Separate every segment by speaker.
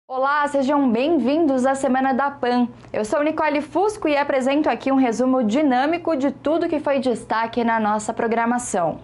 Speaker 1: Olá, sejam bem-vindos à Semana da PAN. Eu sou Nicole Fusco e apresento aqui um resumo dinâmico de tudo que foi destaque na nossa programação.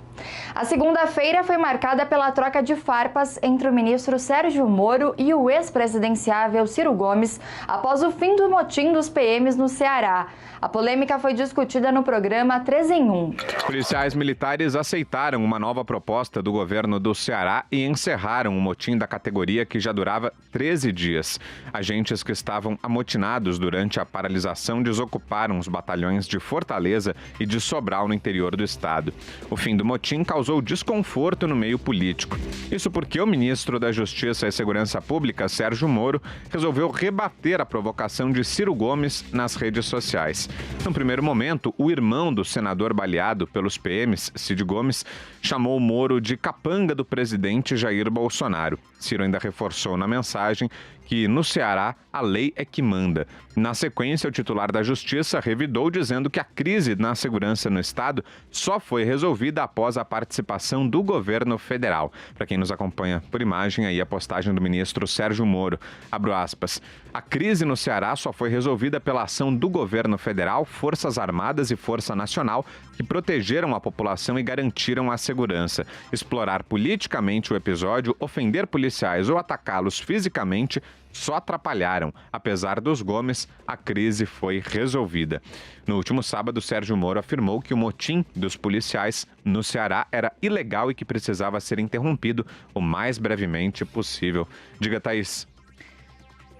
Speaker 1: A segunda-feira foi marcada pela troca de farpas entre o ministro Sérgio Moro e o ex-presidenciável Ciro Gomes após o fim do motim dos PMs no Ceará. A polêmica foi discutida no programa 3 em 1.
Speaker 2: Policiais militares aceitaram uma nova proposta do governo do Ceará e encerraram o motim da categoria que já durava 13 dias. Agentes que estavam amotinados durante a paralisação desocuparam os batalhões de Fortaleza e de Sobral no interior do estado. O fim do motim causou desconforto no meio político. Isso porque o ministro da Justiça e Segurança Pública, Sérgio Moro, resolveu rebater a provocação de Ciro Gomes nas redes sociais. No primeiro momento, o irmão do senador baleado pelos PMs, Cid Gomes, chamou Moro de capanga do presidente Jair Bolsonaro. Ciro ainda reforçou na mensagem que no Ceará a lei é que manda. Na sequência, o titular da Justiça revidou dizendo que a crise na segurança no estado só foi resolvida após a participação do governo federal. Para quem nos acompanha por imagem, aí a postagem do ministro Sérgio Moro. Abro aspas. A crise no Ceará só foi resolvida pela ação do governo federal, Forças Armadas e Força Nacional, que protegeram a população e garantiram a segurança. Explorar politicamente o episódio, ofender policiais ou atacá-los fisicamente só atrapalharam. Apesar dos Gomes, a crise foi resolvida. No último sábado, Sérgio Moro afirmou que o motim dos policiais no Ceará era ilegal e que precisava ser interrompido o mais brevemente possível. Diga, Thaís.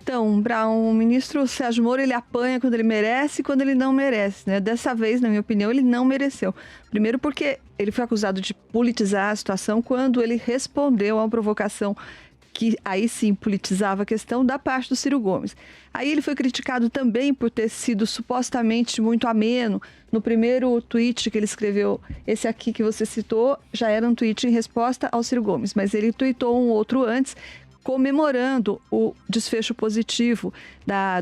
Speaker 3: Então, o ministro Sérgio Moro, ele apanha quando ele merece e quando ele não merece, né? Dessa vez, na minha opinião, ele não mereceu. Primeiro porque ele foi acusado de politizar a situação quando ele respondeu a uma provocação que aí sim politizava a questão da parte do Ciro Gomes. Aí ele foi criticado também por ter sido supostamente muito ameno. No primeiro tweet que ele escreveu, esse aqui que você citou, já era um tweet em resposta ao Ciro Gomes, mas ele tweetou um outro antes, comemorando o desfecho positivo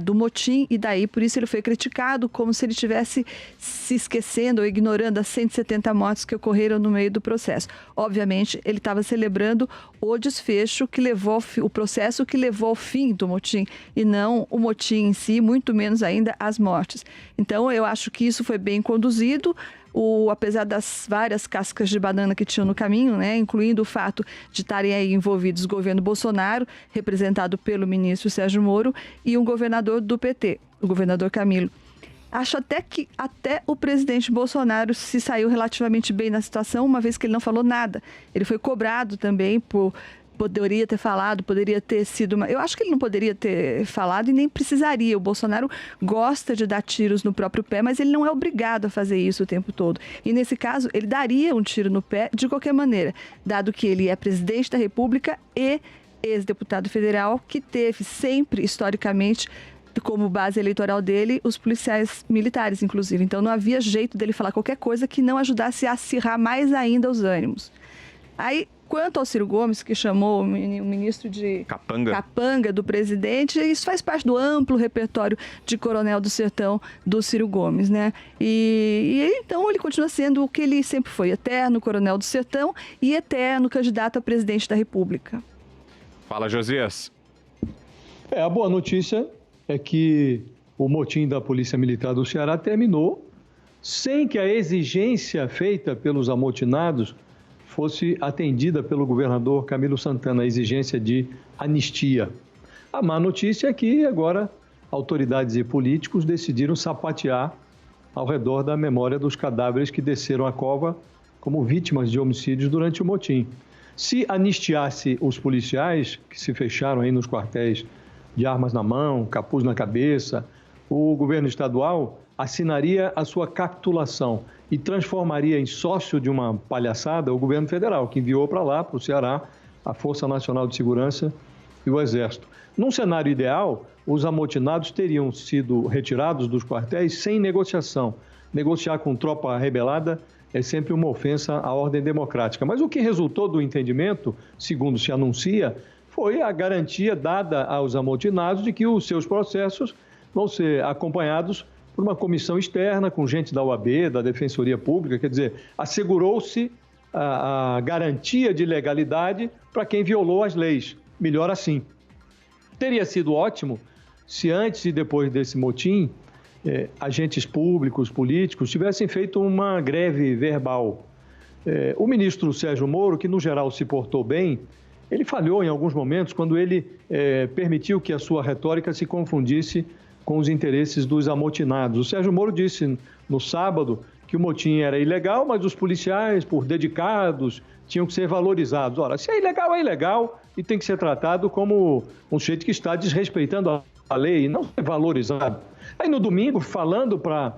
Speaker 3: do motim, e daí por isso ele foi criticado como se ele estivesse se esquecendo ou ignorando as 170 mortes que ocorreram no meio do processo. Obviamente, ele estava celebrando o desfecho que levou, o processo que levou ao fim do motim, e não o motim em si, muito menos ainda as mortes. Então, eu acho que isso foi bem conduzido. Apesar das várias cascas de banana que tinham no caminho, né, incluindo o fato de estarem aí envolvidos o governo Bolsonaro, representado pelo ministro Sérgio Moro, e um governador do PT, o governador Camilo. Acho até que o presidente Bolsonaro se saiu relativamente bem na situação, uma vez que ele não falou nada. Ele foi cobrado também poderia ter falado, poderia ter sido... Eu acho que ele não poderia ter falado e nem precisaria. O Bolsonaro gosta de dar tiros no próprio pé, mas ele não é obrigado a fazer isso o tempo todo. E nesse caso, ele daria um tiro no pé de qualquer maneira, dado que ele é presidente da República e ex-deputado federal, que teve sempre, historicamente, como base eleitoral dele, os policiais militares, inclusive. Então não havia jeito dele falar qualquer coisa que não ajudasse a acirrar mais ainda os ânimos. Aí, quanto ao Ciro Gomes, que chamou o ministro de capanga do presidente, isso faz parte do amplo repertório de Coronel do Sertão do Ciro Gomes, né? E então ele continua sendo o que ele sempre foi, eterno Coronel do Sertão e eterno candidato a presidente da República.
Speaker 2: Fala, Josias.
Speaker 4: A boa notícia é que o motim da Polícia Militar do Ceará terminou sem que a exigência feita pelos amotinados fosse atendida pelo governador Camilo Santana, a exigência de anistia. A má notícia é que agora autoridades e políticos decidiram sapatear ao redor da memória dos cadáveres que desceram a cova como vítimas de homicídios durante o motim. Se anistiasse os policiais que se fecharam aí nos quartéis de armas na mão, capuz na cabeça, o governo estadual assinaria a sua capitulação e transformaria em sócio de uma palhaçada o governo federal, que enviou para lá, para o Ceará, a Força Nacional de Segurança e o Exército. Num cenário ideal, os amotinados teriam sido retirados dos quartéis sem negociação. Negociar com tropa rebelada é sempre uma ofensa à ordem democrática. Mas o que resultou do entendimento, segundo se anuncia, foi a garantia dada aos amotinados de que os seus processos vão ser acompanhados por uma comissão externa, com gente da OAB, da Defensoria Pública, quer dizer, assegurou-se a garantia de legalidade para quem violou as leis. Melhor assim. Teria sido ótimo se antes e depois desse motim, agentes públicos, políticos, tivessem feito uma greve verbal. O ministro Sérgio Moro, que no geral se portou bem, ele falhou em alguns momentos quando ele permitiu que a sua retórica se confundisse com os interesses dos amotinados. O Sérgio Moro disse no sábado que o motim era ilegal, mas os policiais, por dedicados, tinham que ser valorizados. Ora, se é ilegal e tem que ser tratado como um sujeito que está desrespeitando a lei e não ser valorizado. Aí no domingo, falando para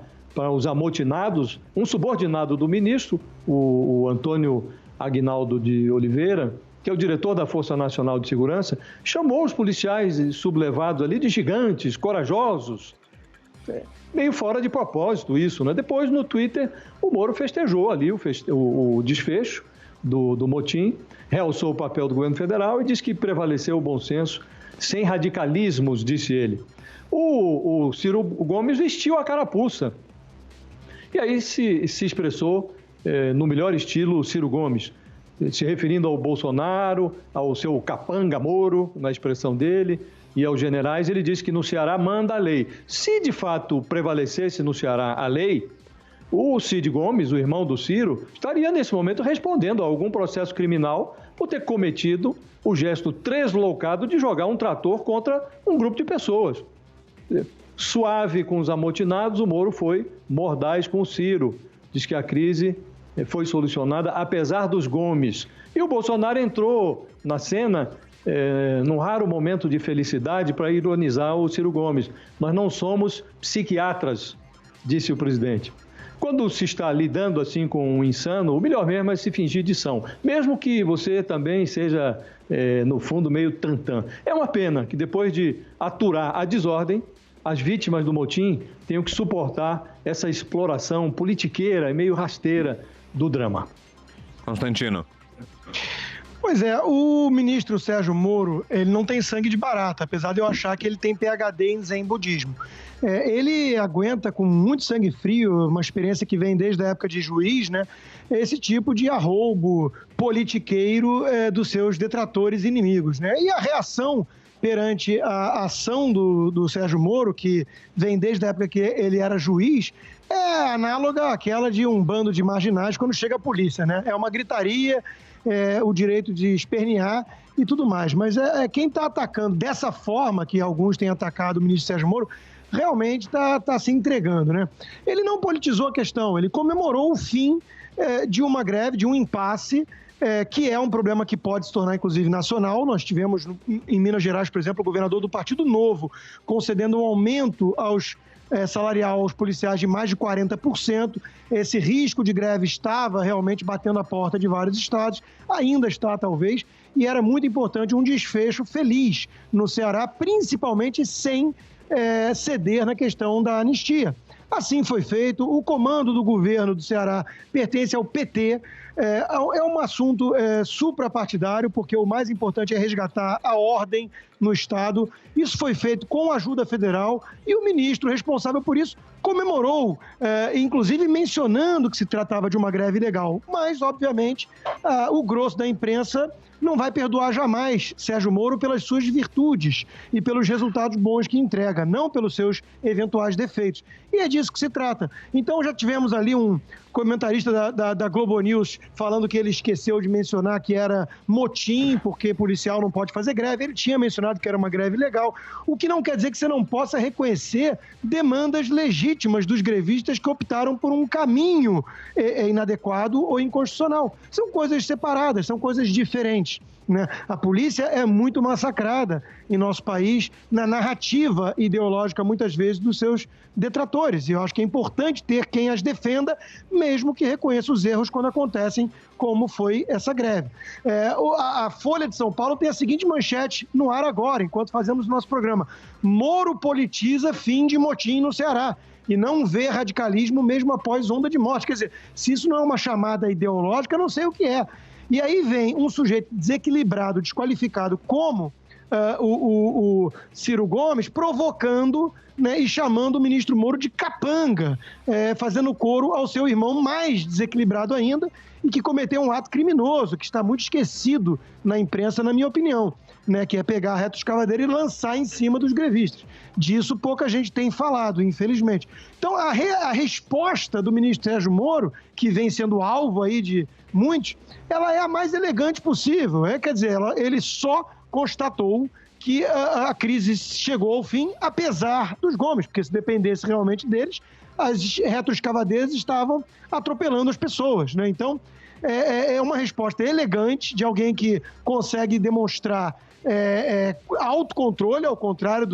Speaker 4: os amotinados, um subordinado do ministro, o Antônio Aguinaldo de Oliveira, que é o diretor da Força Nacional de Segurança, chamou os policiais sublevados ali de gigantes, corajosos. Meio fora de propósito isso, né? Depois, no Twitter, o Moro festejou ali o desfecho do motim, realçou o papel do governo federal e disse que prevaleceu o bom senso, sem radicalismos, disse ele. O Ciro Gomes vestiu a carapuça e aí se expressou no melhor estilo Ciro Gomes, se referindo ao Bolsonaro, ao seu capanga Moro, na expressão dele, e aos generais. Ele disse que no Ceará manda a lei. Se de fato prevalecesse no Ceará a lei, o Cid Gomes, o irmão do Ciro, estaria nesse momento respondendo a algum processo criminal por ter cometido o gesto tresloucado de jogar um trator contra um grupo de pessoas. Suave com os amotinados, o Moro foi mordaz com o Ciro. Diz que a crise foi solucionada apesar dos Gomes. E o Bolsonaro entrou na cena num raro momento de felicidade para ironizar o Ciro Gomes. Nós não somos psiquiatras, disse o presidente. Quando se está lidando assim com um insano, o melhor mesmo é se fingir de são, mesmo que você também seja, no fundo, meio tantã. É uma pena que depois de aturar a desordem, as vítimas do motim tenham que suportar essa exploração politiqueira e meio rasteira do drama.
Speaker 2: Constantino.
Speaker 5: Pois é, o ministro Sérgio Moro, ele não tem sangue de barata, apesar de eu achar que ele tem PhD em Zen budismo. Ele aguenta com muito sangue frio, uma experiência que vem desde a época de juiz, né? Esse tipo de arroubo politiqueiro dos seus detratores e inimigos, né? E a reação perante a ação do Sérgio Moro, que vem desde a época que ele era juiz, é análoga àquela de um bando de marginais quando chega a polícia, né? É uma gritaria, o direito de espernear e tudo mais. Mas quem está atacando dessa forma que alguns têm atacado o ministro Sérgio Moro, realmente está se entregando, né? Ele não politizou a questão, ele comemorou o fim de uma greve, de um impasse, que é um problema que pode se tornar, inclusive, nacional. Nós tivemos, em Minas Gerais, por exemplo, o governador do Partido Novo concedendo um aumento salarial aos policiais de mais de 40%. Esse risco de greve estava realmente batendo a porta de vários estados, ainda está, talvez, e era muito importante um desfecho feliz no Ceará, principalmente sem ceder na questão da anistia. Assim foi feito. O comando do governo do Ceará pertence ao PT. É um assunto suprapartidário, porque o mais importante é resgatar a ordem no Estado. Isso foi feito com a ajuda federal e o ministro responsável por isso comemorou, inclusive mencionando que se tratava de uma greve ilegal. Mas, obviamente, o grosso da imprensa não vai perdoar jamais Sérgio Moro pelas suas virtudes e pelos resultados bons que entrega, não pelos seus eventuais defeitos. E é disso que se trata. Então já tivemos ali um comentarista da Globo News falando que ele esqueceu de mencionar que era motim, porque policial não pode fazer greve. Ele tinha mencionado que era uma greve legal, o que não quer dizer que você não possa reconhecer demandas legítimas dos grevistas que optaram por um caminho inadequado ou inconstitucional. São coisas separadas, são coisas diferentes, né? A polícia é muito massacrada em nosso país na narrativa ideológica, muitas vezes, dos seus detratores. E eu acho que é importante ter quem as defenda, mesmo que reconheça os erros quando acontecem, como foi essa greve. A Folha de São Paulo tem a seguinte manchete no ar agora, enquanto fazemos o nosso programa: Moro politiza fim de motim no Ceará e não vê radicalismo mesmo após onda de morte. Quer dizer, se isso não é uma chamada ideológica, eu não sei o que é. E aí vem um sujeito desequilibrado, desqualificado, como o Ciro Gomes, provocando, né, e chamando o ministro Moro de capanga, fazendo coro ao seu irmão mais desequilibrado ainda e que cometeu um ato criminoso, que está muito esquecido na imprensa, na minha opinião, né, que é pegar a retroescavadeira e lançar em cima dos grevistas. Disso pouca gente tem falado, infelizmente. Então, a resposta do ministro Sérgio Moro, que vem sendo alvo aí de muitos, ela é a mais elegante possível. Quer dizer, ele só constatou que a crise chegou ao fim, apesar dos Gomes, porque se dependesse realmente deles, as retroescavadeiras estavam atropelando as pessoas, né? Então, é uma resposta elegante de alguém que consegue demonstrar autocontrole, ao contrário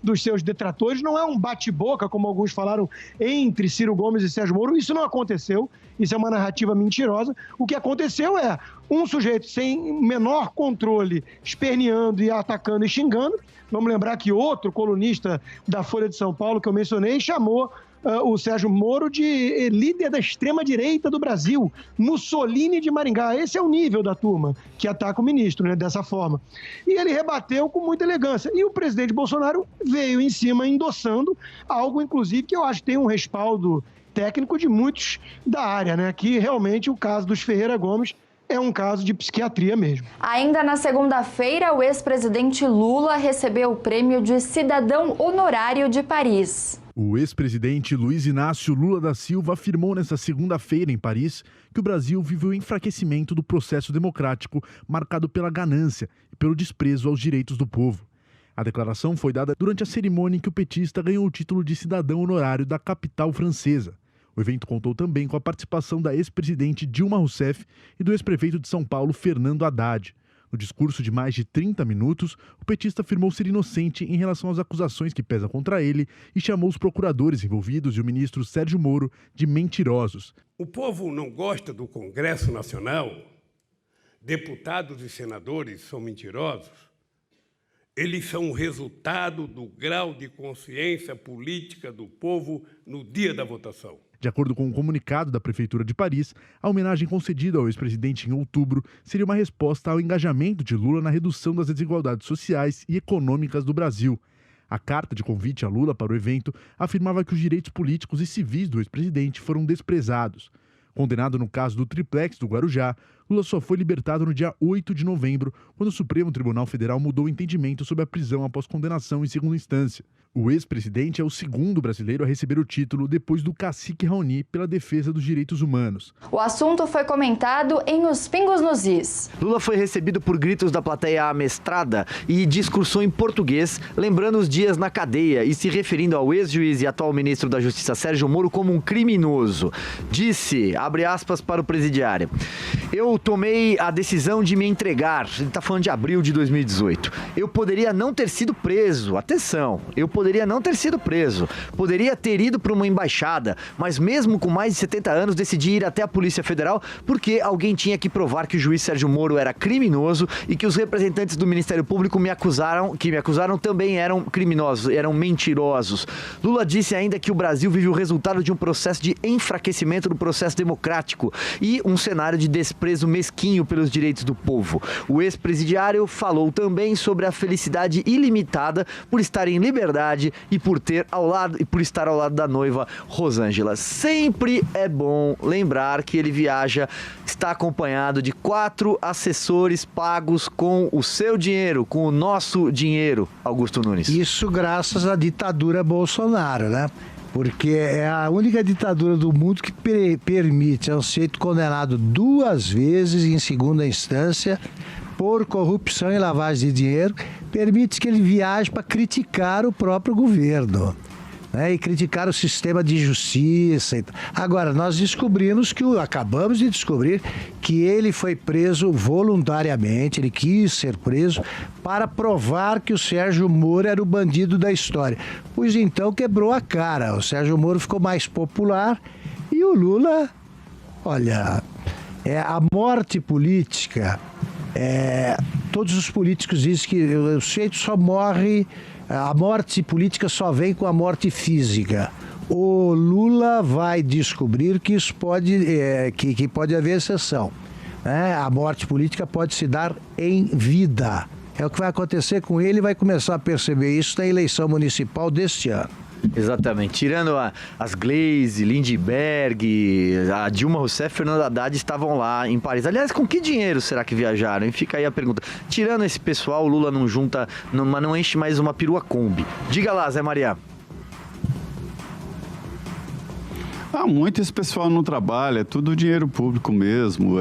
Speaker 5: dos seus detratores. Não é um bate-boca, como alguns falaram, entre Ciro Gomes e Sérgio Moro. Isso não aconteceu, isso é uma narrativa mentirosa. O que aconteceu é um sujeito sem menor controle, esperneando e atacando e xingando. Vamos lembrar que outro colunista da Folha de São Paulo, que eu mencionei, chamou o Sérgio Moro de líder da extrema-direita do Brasil, Mussolini de Maringá. Esse é o nível da turma que ataca o ministro, né, dessa forma. E ele rebateu com muita elegância. E o presidente Bolsonaro veio em cima endossando algo, inclusive, que eu acho que tem um respaldo técnico de muitos da área, né, que realmente o caso dos Ferreira Gomes é um caso de psiquiatria mesmo.
Speaker 1: Ainda na segunda-feira, o ex-presidente Lula recebeu o prêmio de Cidadão Honorário de Paris.
Speaker 6: O ex-presidente Luiz Inácio Lula da Silva afirmou nesta segunda-feira em Paris que o Brasil vive o enfraquecimento do processo democrático marcado pela ganância e pelo desprezo aos direitos do povo. A declaração foi dada durante a cerimônia em que o petista ganhou o título de cidadão honorário da capital francesa. O evento contou também com a participação da ex-presidente Dilma Rousseff e do ex-prefeito de São Paulo, Fernando Haddad. No discurso de mais de 30 minutos, o petista afirmou ser inocente em relação às acusações que pesam contra ele e chamou os procuradores envolvidos e o ministro Sérgio Moro de mentirosos.
Speaker 7: O povo não gosta do Congresso Nacional? Deputados e senadores são mentirosos? Eles são o resultado do grau de consciência política do povo no dia da votação.
Speaker 6: De acordo com um comunicado da Prefeitura de Paris, a homenagem concedida ao ex-presidente em outubro seria uma resposta ao engajamento de Lula na redução das desigualdades sociais e econômicas do Brasil. A carta de convite a Lula para o evento afirmava que os direitos políticos e civis do ex-presidente foram desprezados. Condenado no caso do triplex do Guarujá, Lula só foi libertado no dia 8 de novembro, quando o Supremo Tribunal Federal mudou o entendimento sobre a prisão após condenação em segunda instância. O ex-presidente é o segundo brasileiro a receber o título depois do cacique Raoni pela defesa dos direitos humanos.
Speaker 1: O assunto foi comentado em Os Pingos nos Is.
Speaker 8: Lula foi recebido por gritos da plateia amestrada e discursou em português, lembrando os dias na cadeia e se referindo ao ex-juiz e atual ministro da Justiça Sérgio Moro como um criminoso. Disse, abre aspas para o presidiário, eu tomei a decisão de me entregar, ele está falando de abril de 2018. Eu poderia não ter sido preso, atenção, poderia não ter sido preso, poderia ter ido para uma embaixada, mas mesmo com mais de 70 anos decidi ir até a Polícia Federal porque alguém tinha que provar que o juiz Sérgio Moro era criminoso e que os representantes do Ministério Público me acusaram também eram criminosos, eram mentirosos. Lula disse ainda que o Brasil vive o resultado de um processo de enfraquecimento do processo democrático e um cenário de desprezo mesquinho pelos direitos do povo. O ex-presidiário falou também sobre a felicidade ilimitada por estar em liberdade e por estar ao lado da noiva Rosângela. Sempre é bom lembrar que ele viaja, está acompanhado de 4 assessores pagos com o seu dinheiro, com o nosso dinheiro, Augusto Nunes.
Speaker 9: Isso graças à ditadura Bolsonaro, né? Porque é a única ditadura do mundo que permite ao sujeito condenado 2 vezes em segunda instância por corrupção e lavagem de dinheiro, permite que ele viaje para criticar o próprio governo, né, e criticar o sistema de justiça. Agora, nós acabamos de descobrir que ele foi preso voluntariamente, ele quis ser preso para provar que o Sérgio Moro era o bandido da história. Pois então quebrou a cara, o Sérgio Moro ficou mais popular e o Lula, olha, a morte política... todos os políticos dizem que o sujeito só morre, a morte política só vem com a morte física. O Lula vai descobrir que isso pode haver exceção, né? A morte política pode se dar em vida. É o que vai acontecer com ele e vai começar a perceber isso na eleição municipal deste ano.
Speaker 8: Exatamente. Tirando as Gleisi, Lindbergh, a Dilma Rousseff e Fernando Haddad estavam lá em Paris. Aliás, com que dinheiro será que viajaram? E fica aí a pergunta. Tirando esse pessoal, o Lula não junta, não enche mais uma perua Kombi. Diga lá, Zé Maria.
Speaker 10: Muito esse pessoal não trabalha, é tudo dinheiro público mesmo,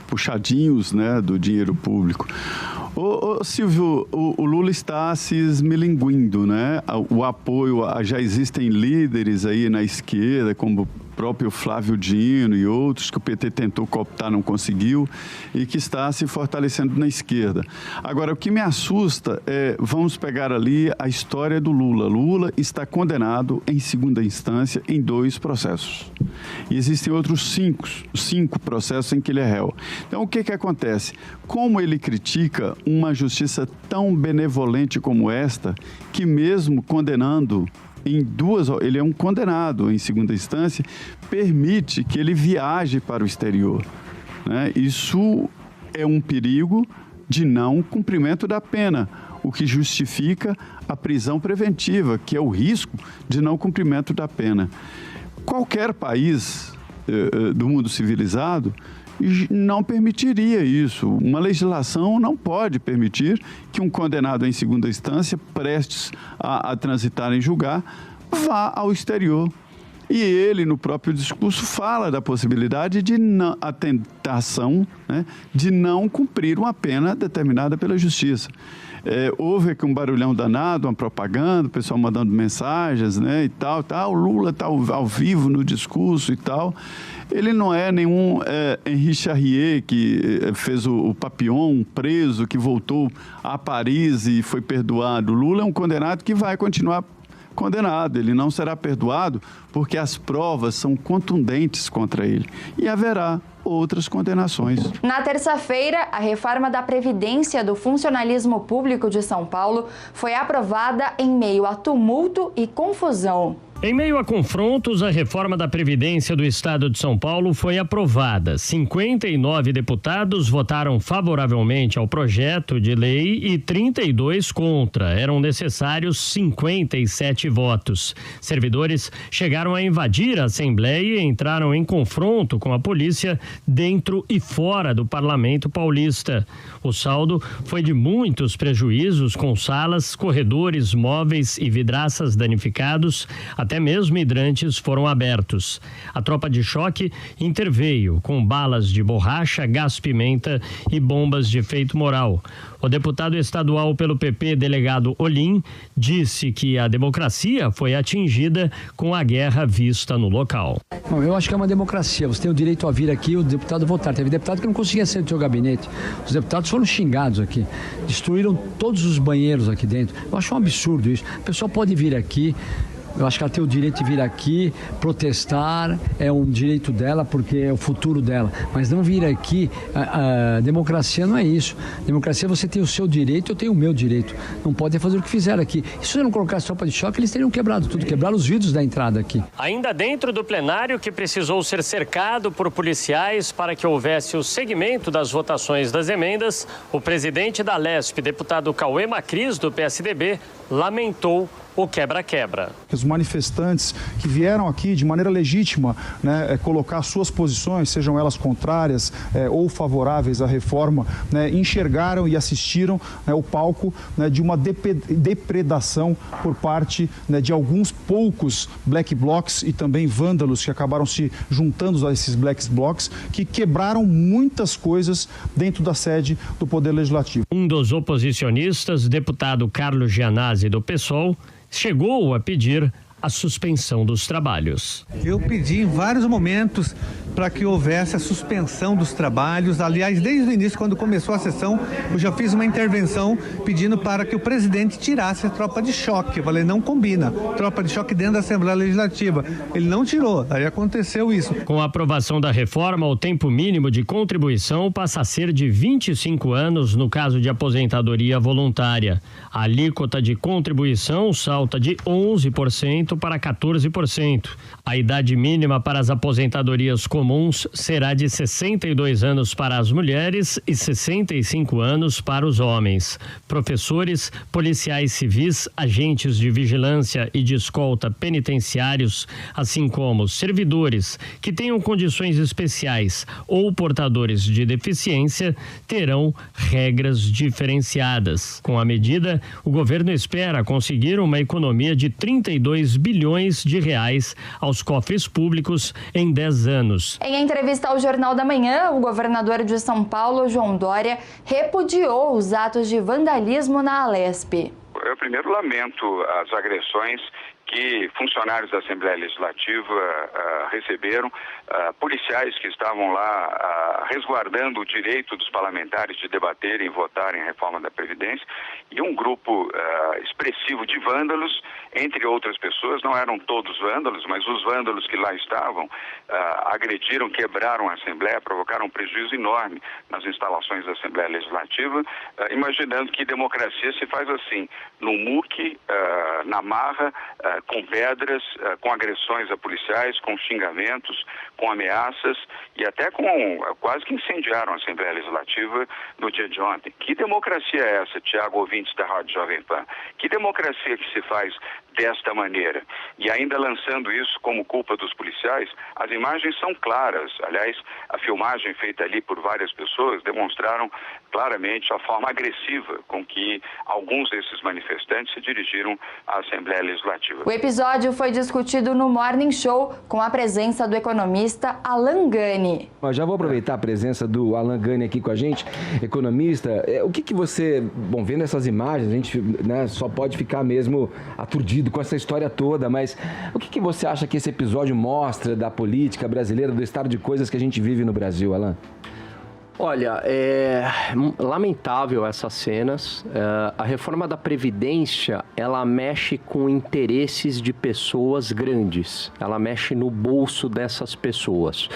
Speaker 10: puxadinhos, né, do dinheiro público. Ô Silvio, o Lula está se esmilinguindo, né? O apoio, já existem líderes aí na esquerda, como o próprio Flávio Dino e outros que o PT tentou cooptar, não conseguiu, e que está se fortalecendo na esquerda. Agora, o que me assusta vamos pegar ali a história do Lula. Lula está condenado em segunda instância em 2 processos. E existem outros 5 processos em que ele é réu. Então, o que acontece? Como ele critica uma justiça tão benevolente como esta, que mesmo condenando ele é um condenado em segunda instância, permite que ele viaje para o exterior, né? Isso é um perigo de não cumprimento da pena, o que justifica a prisão preventiva, que é o risco de não cumprimento da pena. Qualquer país do mundo civilizado não permitiria isso. Uma legislação não pode permitir que um condenado em segunda instância, prestes a transitar em julgar, vá ao exterior. E ele, no próprio discurso, fala da possibilidade de a tentação, né, de não cumprir uma pena determinada pela justiça. Houve aqui um barulhão danado, uma propaganda, o pessoal mandando mensagens, né, e tal, o Lula está ao vivo no discurso e tal. Ele não é nenhum Henri Charrier, que fez o Papillon, preso, que voltou a Paris e foi perdoado. O Lula é um condenado que vai continuar condenado. Ele não será perdoado porque as provas são contundentes contra ele. E haverá outras condenações.
Speaker 1: Na terça-feira, a reforma da Previdência do Funcionalismo Público de São Paulo foi aprovada em meio a tumulto e confusão.
Speaker 11: Em meio a confrontos, a reforma da Previdência do Estado de São Paulo foi aprovada. 59 deputados votaram favoravelmente ao projeto de lei e 32 contra. Eram necessários 57 votos. Servidores chegaram a invadir a Assembleia e entraram em confronto com a polícia dentro e fora do Parlamento Paulista. O saldo foi de muitos prejuízos, com salas, corredores, móveis e vidraças danificados. Até mesmo hidrantes foram abertos. A tropa de choque interveio com balas de borracha, gás-pimenta e bombas de efeito moral. O deputado estadual pelo PP, delegado Olim, disse que a democracia foi atingida com a guerra vista no local.
Speaker 12: Bom, eu acho que é uma democracia. Você tem o direito a vir aqui, o deputado votar. Teve deputado que não conseguia sair do seu gabinete. Os deputados foram xingados aqui. Destruíram todos os banheiros aqui dentro. Eu acho um absurdo isso. A pessoa pode vir aqui. Eu acho que ela tem o direito de vir aqui, protestar, é um direito dela, porque é o futuro dela. Mas não vir aqui, a democracia não é isso. Democracia, você tem o seu direito, eu tenho o meu direito. Não podem fazer o que fizeram aqui. E se você não colocasse tropa de choque, eles teriam quebrado tudo, quebraram os vidros da entrada aqui.
Speaker 11: Ainda dentro do plenário, que precisou ser cercado por policiais para que houvesse o segmento das votações das emendas, o presidente da Lesp, deputado Cauê Macris, do PSDB, lamentou o quebra-quebra.
Speaker 13: Os manifestantes que vieram aqui de maneira legítima, né, colocar suas posições, sejam elas contrárias ou favoráveis à reforma, né, enxergaram e assistiram, né, o palco, né, de uma depredação por parte, né, de alguns poucos black blocs e também vândalos que acabaram se juntando a esses black blocs, que quebraram muitas coisas dentro da sede do Poder Legislativo.
Speaker 11: Um dos oposicionistas, deputado Carlos Gianazzi, do PSOL, chegou a pedir a suspensão dos trabalhos.
Speaker 14: Eu pedi em vários momentos para que houvesse a suspensão dos trabalhos. Aliás, desde o início, quando começou a sessão, eu já fiz uma intervenção pedindo para que o presidente tirasse a tropa de choque. Eu falei, não combina. Tropa de choque dentro da Assembleia Legislativa. Ele não tirou, aí aconteceu isso.
Speaker 11: Com a aprovação da reforma, o tempo mínimo de contribuição passa a ser de 25 anos no caso de aposentadoria voluntária. A alíquota de contribuição salta de 11% 10% para 14%. A idade mínima para as aposentadorias comuns será de 62 anos para as mulheres e 65 anos para os homens. Professores, policiais civis, agentes de vigilância e de escolta penitenciários, assim como servidores que tenham condições especiais ou portadores de deficiência, terão regras diferenciadas. Com a medida, o governo espera conseguir uma economia de 32 bilhões de reais aos cofres públicos em 10 anos.
Speaker 1: Em entrevista ao Jornal da Manhã, o governador de São Paulo, João Dória, repudiou os atos de vandalismo na Alesp.
Speaker 15: Eu primeiro lamento as agressões que funcionários da Assembleia Legislativa receberam, policiais que estavam lá resguardando o direito dos parlamentares de debaterem e votarem a reforma da Previdência, e um grupo expressivo de vândalos, entre outras pessoas, não eram todos vândalos, mas os vândalos que lá estavam agrediram, quebraram a Assembleia, provocaram um prejuízo enorme nas instalações da Assembleia Legislativa, imaginando que democracia se faz assim, no muque, na marra, com pedras, com agressões a policiais, com xingamentos, com ameaças e até com quase que incendiaram a Assembleia Legislativa no dia de ontem. Que democracia é essa, Tiago, ouvintes da Rádio Jovem Pan? Que democracia que se faz desta maneira? E ainda lançando isso como culpa dos policiais, as imagens são claras. Aliás, a filmagem feita ali por várias pessoas demonstraram claramente a forma agressiva com que alguns desses manifestantes se dirigiram à Assembleia Legislativa.
Speaker 1: O episódio foi discutido no Morning Show com a presença do economista Alan Gani.
Speaker 16: Eu já vou aproveitar a presença do Alan Gani aqui com a gente, economista. O que você, vendo essas imagens, a gente só pode ficar mesmo aturdido com essa história toda, mas o que você acha que esse episódio mostra da política brasileira, do estado de coisas que a gente vive no Brasil, Alan?
Speaker 17: Olha, é lamentável essas cenas. A reforma da Previdência, ela mexe com interesses de pessoas grandes. Ela mexe no bolso dessas pessoas.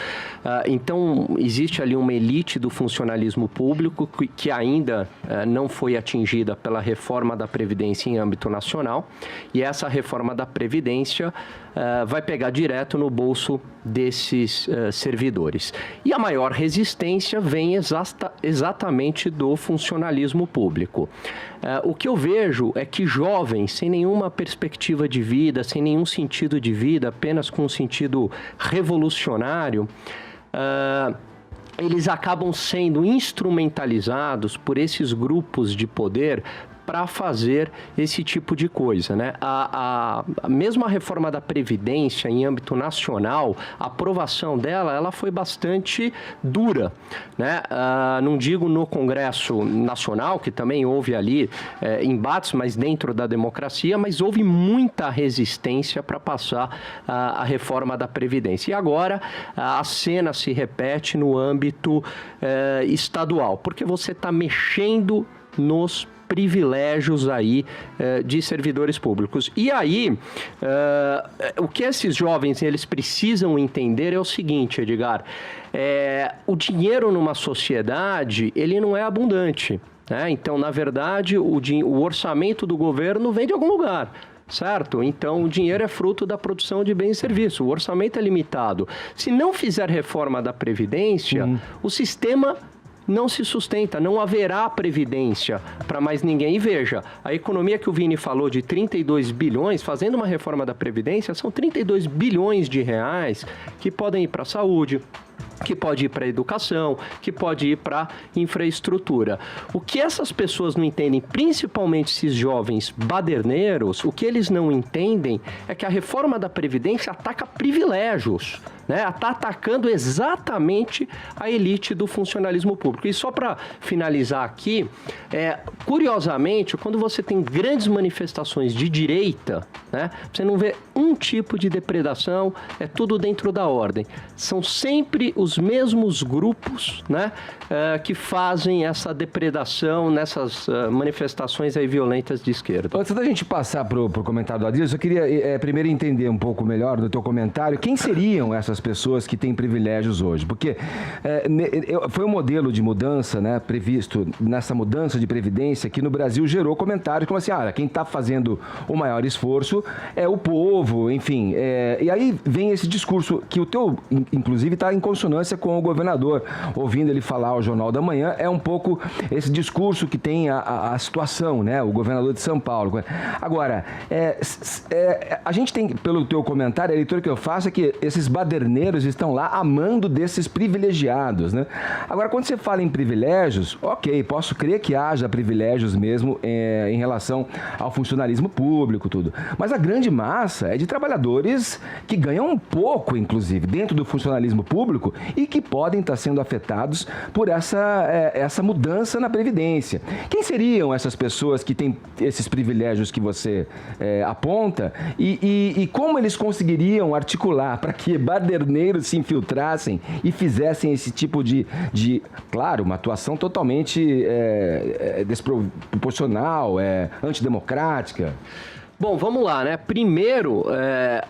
Speaker 17: Então, existe ali uma elite do funcionalismo público que ainda não foi atingida pela reforma da Previdência em âmbito nacional. E essa reforma da Previdência vai pegar direto no bolso desses servidores. E a maior resistência vem exatamente do funcionalismo público. O que eu vejo é que jovens, sem nenhuma perspectiva de vida, sem nenhum sentido de vida, apenas com um sentido revolucionário, eles acabam sendo instrumentalizados por esses grupos de poder para fazer esse tipo de coisa, né? Mesmo a reforma da Previdência em âmbito nacional, a aprovação dela, ela foi bastante dura, né? Não digo no Congresso Nacional, que também houve ali embates, mas dentro da democracia, mas houve muita resistência para passar a reforma da Previdência. E agora a cena se repete no âmbito estadual, porque você está mexendo nos privilégios aí de servidores públicos. E aí, o que esses jovens eles precisam entender é o seguinte, Edgar, o dinheiro numa sociedade, ele não é abundante, né? Então, na verdade, o orçamento do governo vem de algum lugar. Certo? Então, o dinheiro é fruto da produção de bens e serviços. O orçamento é limitado. Se não fizer reforma da Previdência, o sistema não se sustenta, não haverá previdência para mais ninguém. E veja, a economia que o Vini falou de 32 bilhões, fazendo uma reforma da Previdência, são 32 bilhões de reais que podem ir para a saúde, que pode ir para a educação, que pode ir para a infraestrutura. O que essas pessoas não entendem, principalmente esses jovens baderneiros, o que eles não entendem é que a reforma da Previdência ataca privilégios, né? Está atacando exatamente a elite do funcionalismo público. E só para finalizar aqui, curiosamente, quando você tem grandes manifestações de direita, né, você não vê um tipo de depredação, é tudo dentro da ordem. São sempre os mesmos grupos, né, que fazem essa depredação nessas manifestações aí violentas de esquerda.
Speaker 16: Antes da gente passar para o comentário do Adriano, eu queria primeiro entender um pouco melhor do teu comentário. Quem seriam essas essas pessoas que têm privilégios hoje? Porque foi um modelo de mudança, né, previsto nessa mudança de previdência que no Brasil gerou comentários como assim, quem está fazendo o maior esforço é o povo, enfim. E aí vem esse discurso que o teu, inclusive, está em consonância com o governador. Ouvindo ele falar ao Jornal da Manhã, é um pouco esse discurso que tem a situação, né, o governador de São Paulo. Agora, a gente tem, pelo teu comentário, a leitura que eu faço é que esses baderneiros estão lá amando desses privilegiados, né? Agora, quando você fala em privilégios, ok, posso crer que haja privilégios mesmo em relação ao funcionalismo público, tudo. Mas a grande massa é de trabalhadores que ganham um pouco, inclusive, dentro do funcionalismo público e que podem estar sendo afetados por essa mudança na Previdência. Quem seriam essas pessoas que têm esses privilégios que você aponta e como eles conseguiriam articular para que baderneiros se infiltrassem e fizessem esse tipo de claro, uma atuação totalmente desproporcional, antidemocrática?
Speaker 17: Bom, vamos lá, né? Primeiro,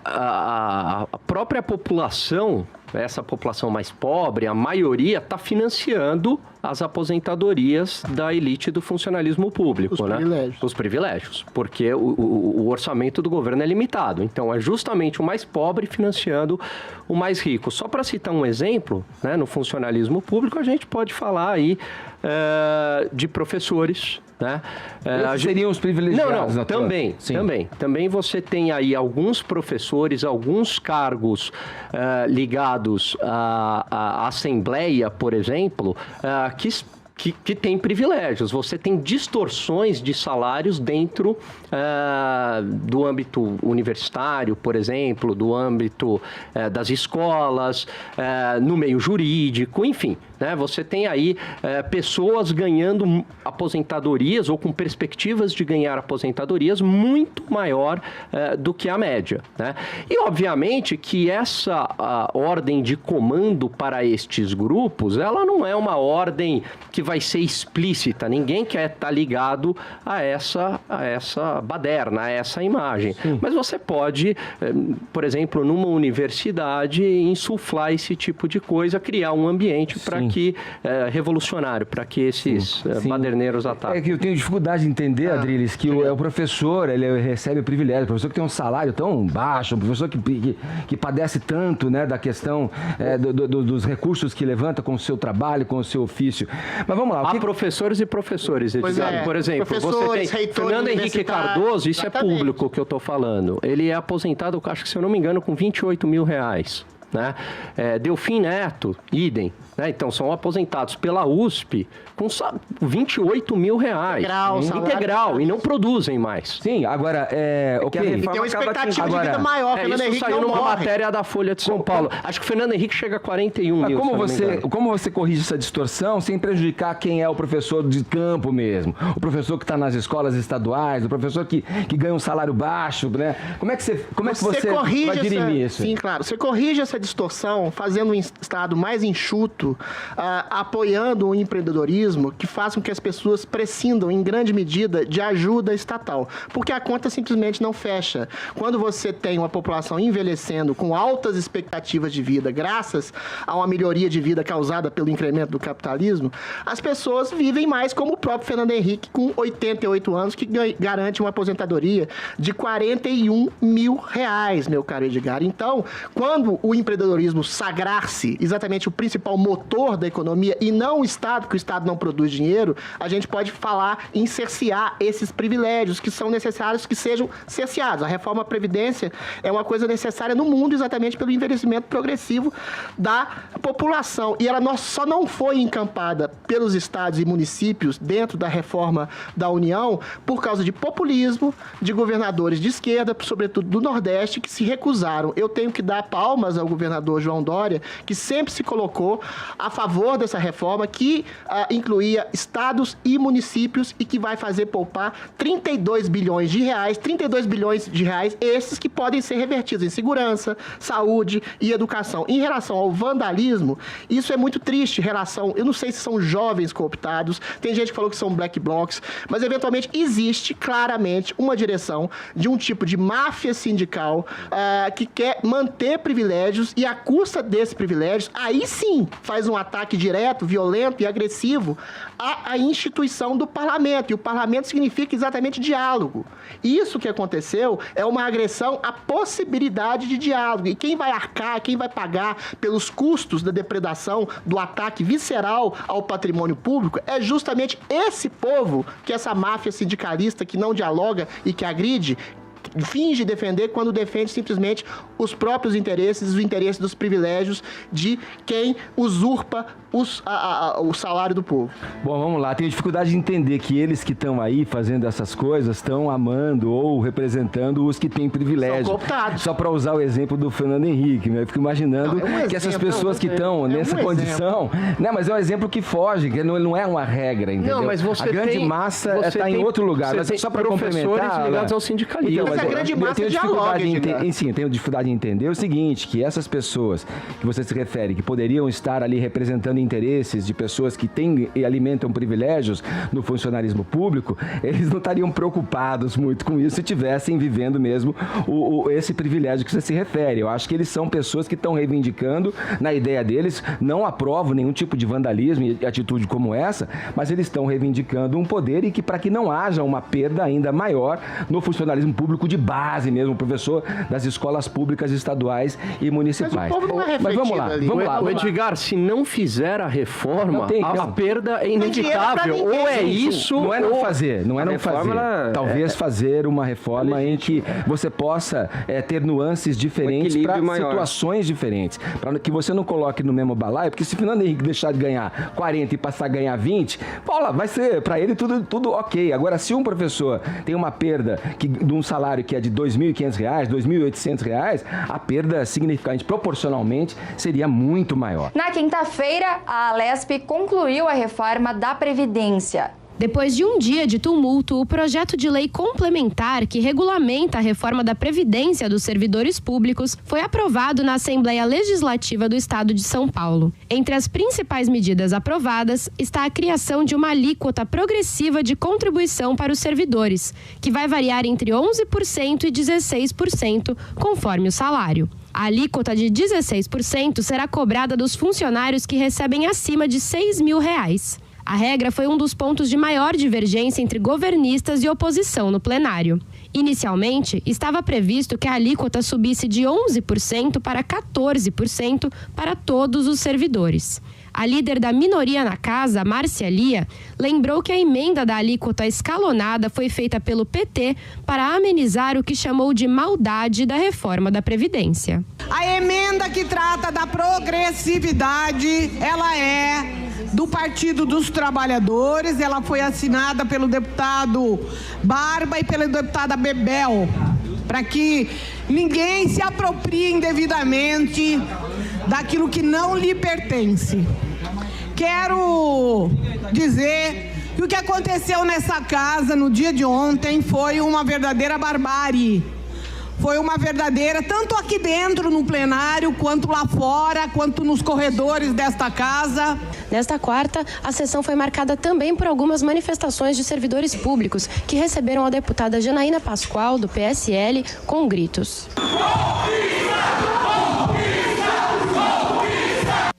Speaker 17: a própria população, essa população mais pobre, a maioria está financiando as aposentadorias da elite do funcionalismo público, Os privilégios, porque o orçamento do governo é limitado. Então, é justamente o mais pobre financiando o mais rico. Só para citar um exemplo, né, no funcionalismo público, a gente pode falar aí de professores, né?
Speaker 16: Seriam os privilegiados?
Speaker 17: Não, também você tem aí alguns professores, alguns cargos ligados à Assembleia, por exemplo, que tem privilégios. Você tem distorções de salários dentro do âmbito universitário, por exemplo, do âmbito das escolas, no meio jurídico, enfim. Né? Você tem aí pessoas ganhando aposentadorias ou com perspectivas de ganhar aposentadorias muito maior do que a média. Né? E, obviamente, que essa ordem de comando para estes grupos, ela não é uma ordem que vai ser explícita. Ninguém quer estar ligado a essa baderna, a essa imagem. Sim. Mas você pode, por exemplo, numa universidade, insuflar esse tipo de coisa, criar um ambiente para que revolucionário, para que esses baderneiros ataquem.
Speaker 16: É que eu tenho dificuldade de entender, Adriles, que o professor, ele recebe o privilégio, o professor que tem um salário tão baixo, o professor que padece tanto, né, da questão dos recursos que levanta com o seu trabalho, com o seu ofício. Mas vamos lá.
Speaker 17: Há professores e professores. Por exemplo, você tem Fernando Henrique Cardoso, isso é público que eu estou falando. Ele é aposentado, acho que se eu não me engano, com R$28 mil. Né? Delfim Neto, idem. Né? Então, são aposentados pela USP com R$28 mil. Integral, e não produzem mais.
Speaker 16: Sim, agora,
Speaker 18: E tem uma expectativa de vida maior. Fernando Henrique
Speaker 17: saiu numa matéria da Folha de São Paulo. Acho que o Fernando Henrique chega a 41 mil.
Speaker 16: Como você corrige essa distorção sem prejudicar quem é o professor de campo mesmo? O professor que está nas escolas estaduais, o professor que ganha um salário baixo, né? Como é que você vai dirimir isso?
Speaker 18: Sim, claro. Você corrige essa distorção fazendo um Estado mais enxuto, apoiando o empreendedorismo que faz com que as pessoas prescindam, em grande medida, de ajuda estatal. Porque a conta simplesmente não fecha. Quando você tem uma população envelhecendo com altas expectativas de vida, graças a uma melhoria de vida causada pelo incremento do capitalismo, as pessoas vivem mais como o próprio Fernando Henrique, com 88 anos, que garante uma aposentadoria de R$41 mil, meu caro Edgar. Então, quando o empreendedorismo sagrar-se exatamente o principal motor da economia e não o Estado, que o Estado não produz dinheiro, a gente pode falar em cercear esses privilégios que são necessários que sejam cerceados. A reforma da Previdência é uma coisa necessária no mundo exatamente pelo envelhecimento progressivo da população. E ela só não foi encampada pelos estados e municípios dentro da reforma da União por causa de populismo, de governadores de esquerda, sobretudo do Nordeste, que se recusaram. Eu tenho que dar palmas ao governador João Dória, que sempre se colocou a favor dessa reforma que incluía estados e municípios e que vai fazer poupar 32 bilhões de reais, esses que podem ser revertidos em segurança, saúde e educação. Em relação ao vandalismo, isso é muito triste, eu não sei se são jovens cooptados, tem gente que falou que são black blocs, mas eventualmente existe claramente uma direção de um tipo de máfia sindical que quer manter privilégios e à custa desses privilégios, aí sim faz um ataque direto, violento e agressivo à instituição do parlamento. E o parlamento significa exatamente diálogo. Isso que aconteceu é uma agressão à possibilidade de diálogo. E quem vai arcar, quem vai pagar pelos custos da depredação, do ataque visceral ao patrimônio público, é justamente esse povo que essa máfia sindicalista que não dialoga e que agride, finge defender quando defende simplesmente os próprios interesses, os interesses dos privilégios de quem usurpa o salário do povo.
Speaker 16: Bom, vamos lá. Tenho dificuldade de entender que eles que estão aí fazendo essas coisas estão amando ou representando os que têm privilégio.
Speaker 18: São cooptados.
Speaker 16: Só para usar o exemplo do Fernando Henrique, eu fico imaginando que essas pessoas que estão nessa condição... Não, mas é um exemplo que foge, que não é uma regra, entendeu?
Speaker 17: Não, mas você
Speaker 16: a grande massa está em outro lugar. Mas só para complementar...
Speaker 17: ligados ao sindicalismo.
Speaker 18: Mas a grande massa dialoga,
Speaker 16: Sim, tenho dificuldade de entender o seguinte, que essas pessoas que você se refere, que poderiam estar ali representando interesses de pessoas que têm e alimentam privilégios no funcionalismo público, eles não estariam preocupados muito com isso se estivessem vivendo mesmo esse privilégio que você se refere. Eu acho que eles são pessoas que estão reivindicando, na ideia deles, não aprovo nenhum tipo de vandalismo e atitude como essa, mas eles estão reivindicando um poder e que para que não haja uma perda ainda maior no funcionalismo público de base mesmo, professor das escolas públicas estaduais e municipais.
Speaker 18: Mas o povo não é
Speaker 16: Mas vamos lá,
Speaker 18: ali.
Speaker 16: vamos lá.
Speaker 17: Edgar, se não fizer a reforma, a perda é inevitável. Ou é isso...
Speaker 16: Não é não fazer, não é não fazer. Talvez fazer uma reforma em que você possa ter nuances diferentes para situações diferentes. Para que você não coloque no mesmo balaio, porque se o Fernando Henrique deixar de ganhar 40 e passar a ganhar 20, vai ser para ele tudo ok. Agora, se um professor tem uma perda de um salário que é de R$ 2.500, R$ 2.800, a perda significativamente, proporcionalmente, seria muito maior.
Speaker 1: Na quinta-feira, a Alesp concluiu a reforma da Previdência.
Speaker 19: Depois de um dia de tumulto, o projeto de lei complementar que regulamenta a reforma da Previdência dos servidores públicos foi aprovado na Assembleia Legislativa do Estado de São Paulo. Entre as principais medidas aprovadas está a criação de uma alíquota progressiva de contribuição para os servidores, que vai variar entre 11% e 16%, conforme o salário. A alíquota de 16% será cobrada dos funcionários que recebem acima de R$ 6.000. A regra foi um dos pontos de maior divergência entre governistas e oposição no plenário. Inicialmente, estava previsto que a alíquota subisse de 11% para 14% para todos os servidores. A líder da minoria na casa, Márcia Lia, lembrou que a emenda da alíquota escalonada foi feita pelo PT para amenizar o que chamou de maldade da reforma da Previdência.
Speaker 20: A emenda que trata da progressividade, ela é do Partido dos Trabalhadores, ela foi assinada pelo deputado Barba e pela deputada Bebel, para que ninguém se aproprie indevidamente daquilo que não lhe pertence. Quero dizer que o que aconteceu nessa casa no dia de ontem foi uma verdadeira barbárie. Foi uma verdadeira, tanto aqui dentro no plenário, quanto lá fora, quanto nos corredores desta casa.
Speaker 19: Nesta quarta, a sessão foi marcada também por algumas manifestações de servidores públicos que receberam a deputada Janaína Pascoal, do PSL, com gritos.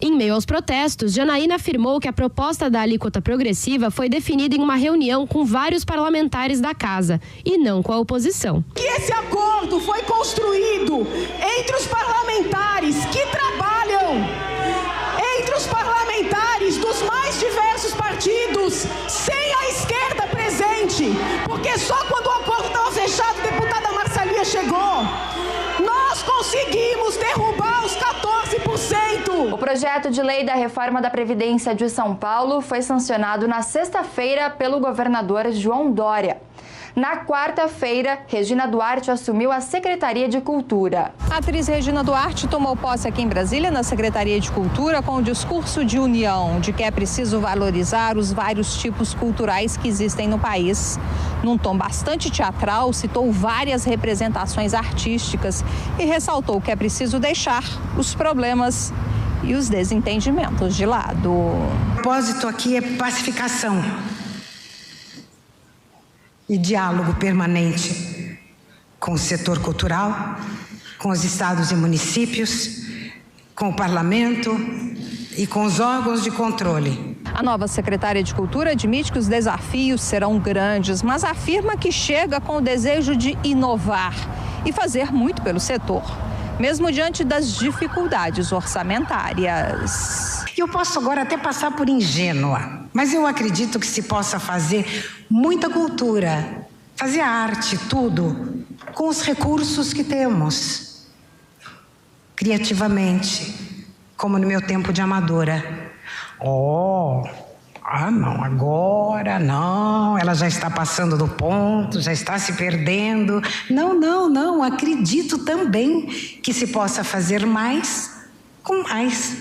Speaker 19: Em meio aos protestos, Janaína afirmou que a proposta da alíquota progressiva foi definida em uma reunião com vários parlamentares da casa e não com a oposição.
Speaker 20: Que esse acordo foi construído entre os parlamentares que trabalham, entre os parlamentares dos mais diversos partidos, sem a esquerda presente, porque só quando o acordo estava fechado, a deputada Marcelia chegou. Nós conseguimos derrubar os 14% Brasil!
Speaker 1: O projeto de lei da reforma da Previdência de São Paulo foi sancionado na sexta-feira pelo governador João Dória. Na quarta-feira, Regina Duarte assumiu a Secretaria de Cultura.
Speaker 21: A atriz Regina Duarte tomou posse aqui em Brasília, na Secretaria de Cultura, com o discurso de união, de que é preciso valorizar os vários tipos culturais que existem no país. Num tom bastante teatral, citou várias representações artísticas e ressaltou que é preciso deixar os problemas e os desentendimentos de lado.
Speaker 22: O propósito aqui é pacificação e diálogo permanente com o setor cultural, com os estados e municípios, com o parlamento e com os órgãos de controle.
Speaker 21: A nova secretária de Cultura admite que os desafios serão grandes, mas afirma que chega com o desejo de inovar e fazer muito pelo setor, mesmo diante das dificuldades orçamentárias.
Speaker 22: Eu posso agora até passar por ingênua, mas eu acredito que se possa fazer muita cultura, fazer arte, tudo, com os recursos que temos, criativamente, como no meu tempo de amadora. Não, agora não, ela já está passando do ponto, já está se perdendo. Não, acredito também que se possa fazer mais com mais.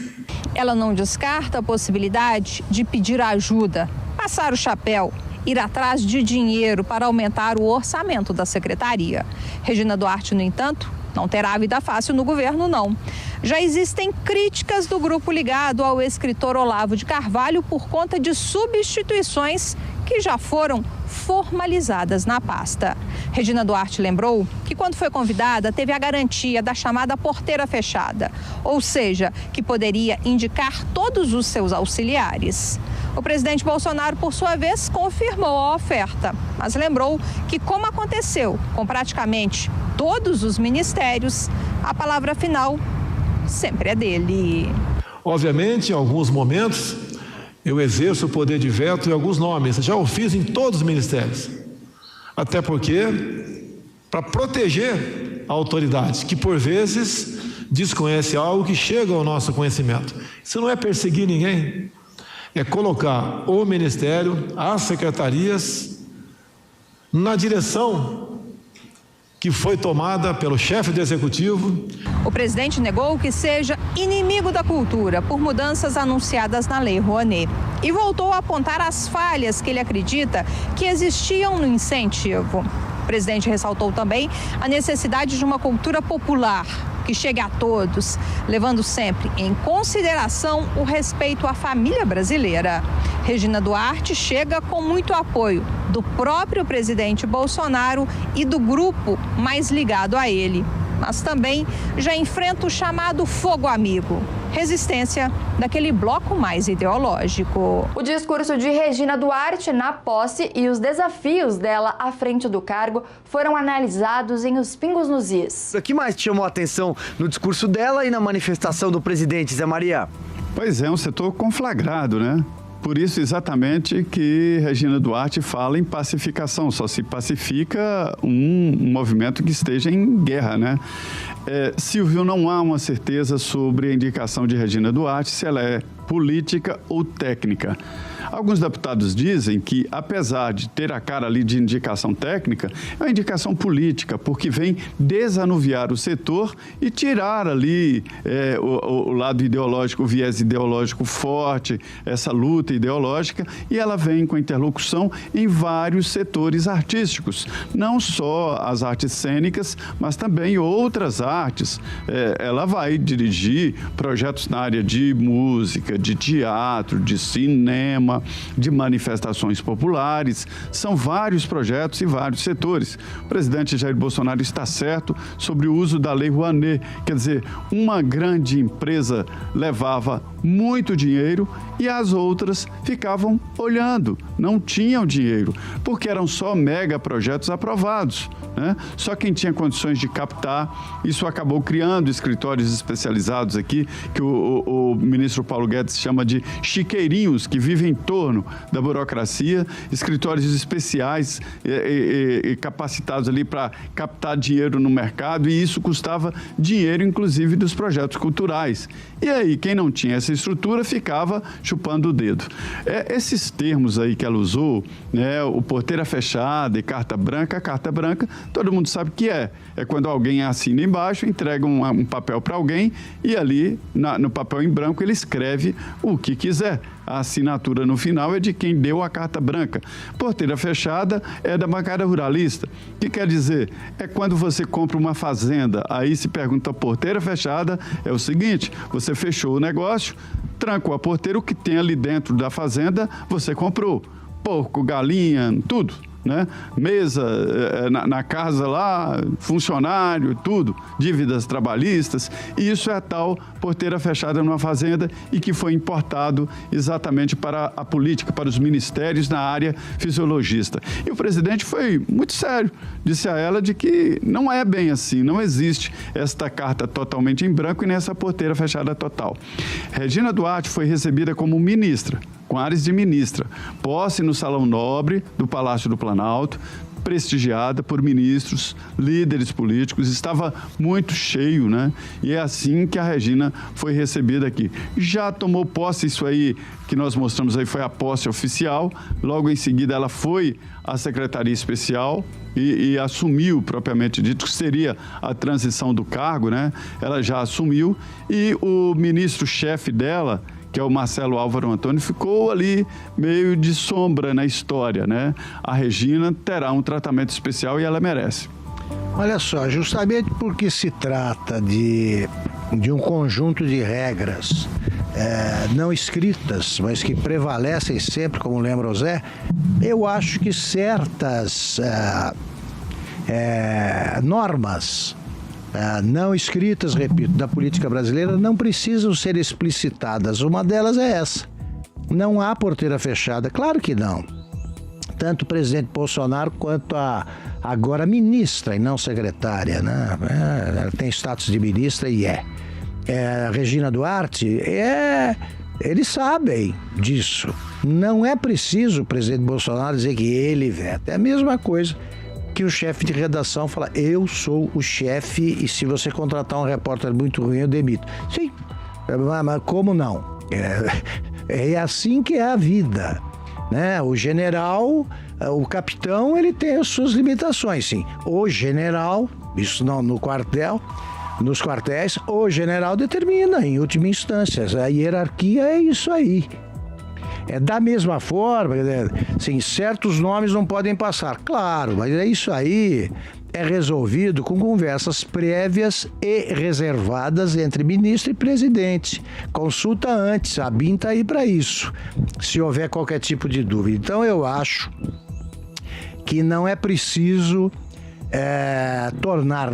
Speaker 21: Ela não descarta a possibilidade de pedir ajuda, passar o chapéu, ir atrás de dinheiro para aumentar o orçamento da secretaria. Regina Duarte, no entanto, não terá vida fácil no governo, não. Já existem críticas do grupo ligado ao escritor Olavo de Carvalho por conta de substituições que já foram formalizadas na pasta. Regina Duarte lembrou que, quando foi convidada, teve a garantia da chamada porteira fechada, ou seja, que poderia indicar todos os seus auxiliares. O presidente Bolsonaro, por sua vez, confirmou a oferta, mas lembrou que, como aconteceu com praticamente todos os ministérios, a palavra final sempre é dele.
Speaker 23: Obviamente, em alguns momentos, eu exerço o poder de veto em alguns nomes, já o fiz em todos os ministérios. Até porque, para proteger a autoridade, que por vezes desconhece algo que chega ao nosso conhecimento. Isso não é perseguir ninguém, é colocar o ministério, as secretarias, na direção que foi tomada pelo chefe do executivo.
Speaker 21: O presidente negou que seja inimigo da cultura por mudanças anunciadas na Lei Rouanet e voltou a apontar as falhas que ele acredita que existiam no incentivo. O presidente ressaltou também a necessidade de uma cultura popular que chegue a todos, levando sempre em consideração o respeito à família brasileira. Regina Duarte chega com muito apoio do próprio presidente Bolsonaro e do grupo mais ligado a ele, mas também já enfrenta o chamado fogo amigo, resistência daquele bloco mais ideológico.
Speaker 1: O discurso de Regina Duarte na posse e os desafios dela à frente do cargo foram analisados em Os Pingos nos Is.
Speaker 8: O que mais te chamou a atenção no discurso dela e na manifestação do presidente, Zé Maria?
Speaker 10: Pois é, um setor conflagrado, né? Por isso, exatamente, que Regina Duarte fala em pacificação. Só se pacifica um movimento que esteja em guerra, né? Silvio, não há uma certeza sobre a indicação de Regina Duarte, se ela é política ou técnica. Alguns deputados dizem que, apesar de ter a cara ali de indicação técnica, é uma indicação política, porque vem desanuviar o setor e tirar ali o lado ideológico, o viés ideológico forte, essa luta ideológica, e ela vem com interlocução em vários setores artísticos, não só as artes cênicas, mas também outras artes. Ela vai dirigir projetos na área de música, de teatro, de cinema, de manifestações populares. São vários projetos e vários setores. O presidente Jair Bolsonaro está certo sobre o uso da Lei Rouanet. Quer dizer, uma grande empresa levava muito dinheiro e as outras ficavam olhando, não tinham dinheiro, porque eram só mega projetos aprovados, né? Só quem tinha condições de captar. Isso acabou criando escritórios especializados aqui, que o ministro Paulo Guedes chama de chiqueirinhos, que vivem em torno da burocracia, escritórios especiais e capacitados ali para captar dinheiro no mercado, e isso custava dinheiro, inclusive, dos projetos culturais. E aí, quem não tinha essa estrutura ficava chupando o dedo. Esses termos aí que ela usou, né, o porteira fechada e carta branca, a carta branca, todo mundo sabe o que é. É quando alguém assina embaixo, entrega um papel para alguém e ali, no papel em branco, ele escreve o que quiser. A assinatura no final é de quem deu a carta branca. Porteira fechada é da bancada ruralista. O que quer dizer? É quando você compra uma fazenda, aí se pergunta porteira fechada, é o seguinte: você fechou o negócio, trancou a porteira, o que tem ali dentro da fazenda, você comprou. Porco, galinha, tudo, né? Mesa na casa lá, funcionário, tudo, dívidas trabalhistas, e isso é a tal porteira fechada numa fazenda e que foi importado exatamente para a política, para os ministérios na área fisiologista. E o presidente foi muito sério, disse a ela de que não é bem assim, não existe esta carta totalmente em branco e nem essa porteira fechada total. Regina Duarte foi recebida como ministra, com ares de ministra, posse no Salão Nobre do Palácio do Planalto, prestigiada por ministros, líderes políticos, estava muito cheio, né? E é assim que a Regina foi recebida aqui. Já tomou posse, isso aí que nós mostramos aí foi a posse oficial, logo em seguida ela foi à Secretaria Especial e assumiu, propriamente dito, que seria a transição do cargo, né? Ela já assumiu e o ministro-chefe dela, que é o Marcelo Álvaro Antônio, ficou ali meio de sombra na história, né? A Regina terá um tratamento especial e ela merece.
Speaker 9: Olha só, justamente porque se trata de um conjunto de regras não escritas, mas que prevalecem sempre, como lembra o Zé, eu acho que certas normas não escritas, repito, da política brasileira não precisam ser explicitadas. Uma delas é essa: não há porteira fechada. Claro que não. Tanto o presidente Bolsonaro quanto a agora ministra e não secretária, né? Ela tem status de ministra e Regina Duarte, eles sabem disso. Não é preciso o presidente Bolsonaro dizer que ele veta. É a mesma coisa que o chefe de redação fala: eu sou o chefe e se você contratar um repórter muito ruim, eu demito. Sim, mas como não? É assim que é a vida, né? O general, o capitão, ele tem as suas limitações, sim. O general, isso não no quartel, nos quartéis, o general determina, em última instância. A hierarquia é isso aí. É da mesma forma, assim, certos nomes não podem passar, claro, mas é isso aí, é resolvido com conversas prévias e reservadas entre ministro e presidente. Consulta antes, a BIM está aí para isso, se houver qualquer tipo de dúvida. Então eu acho que não é preciso tornar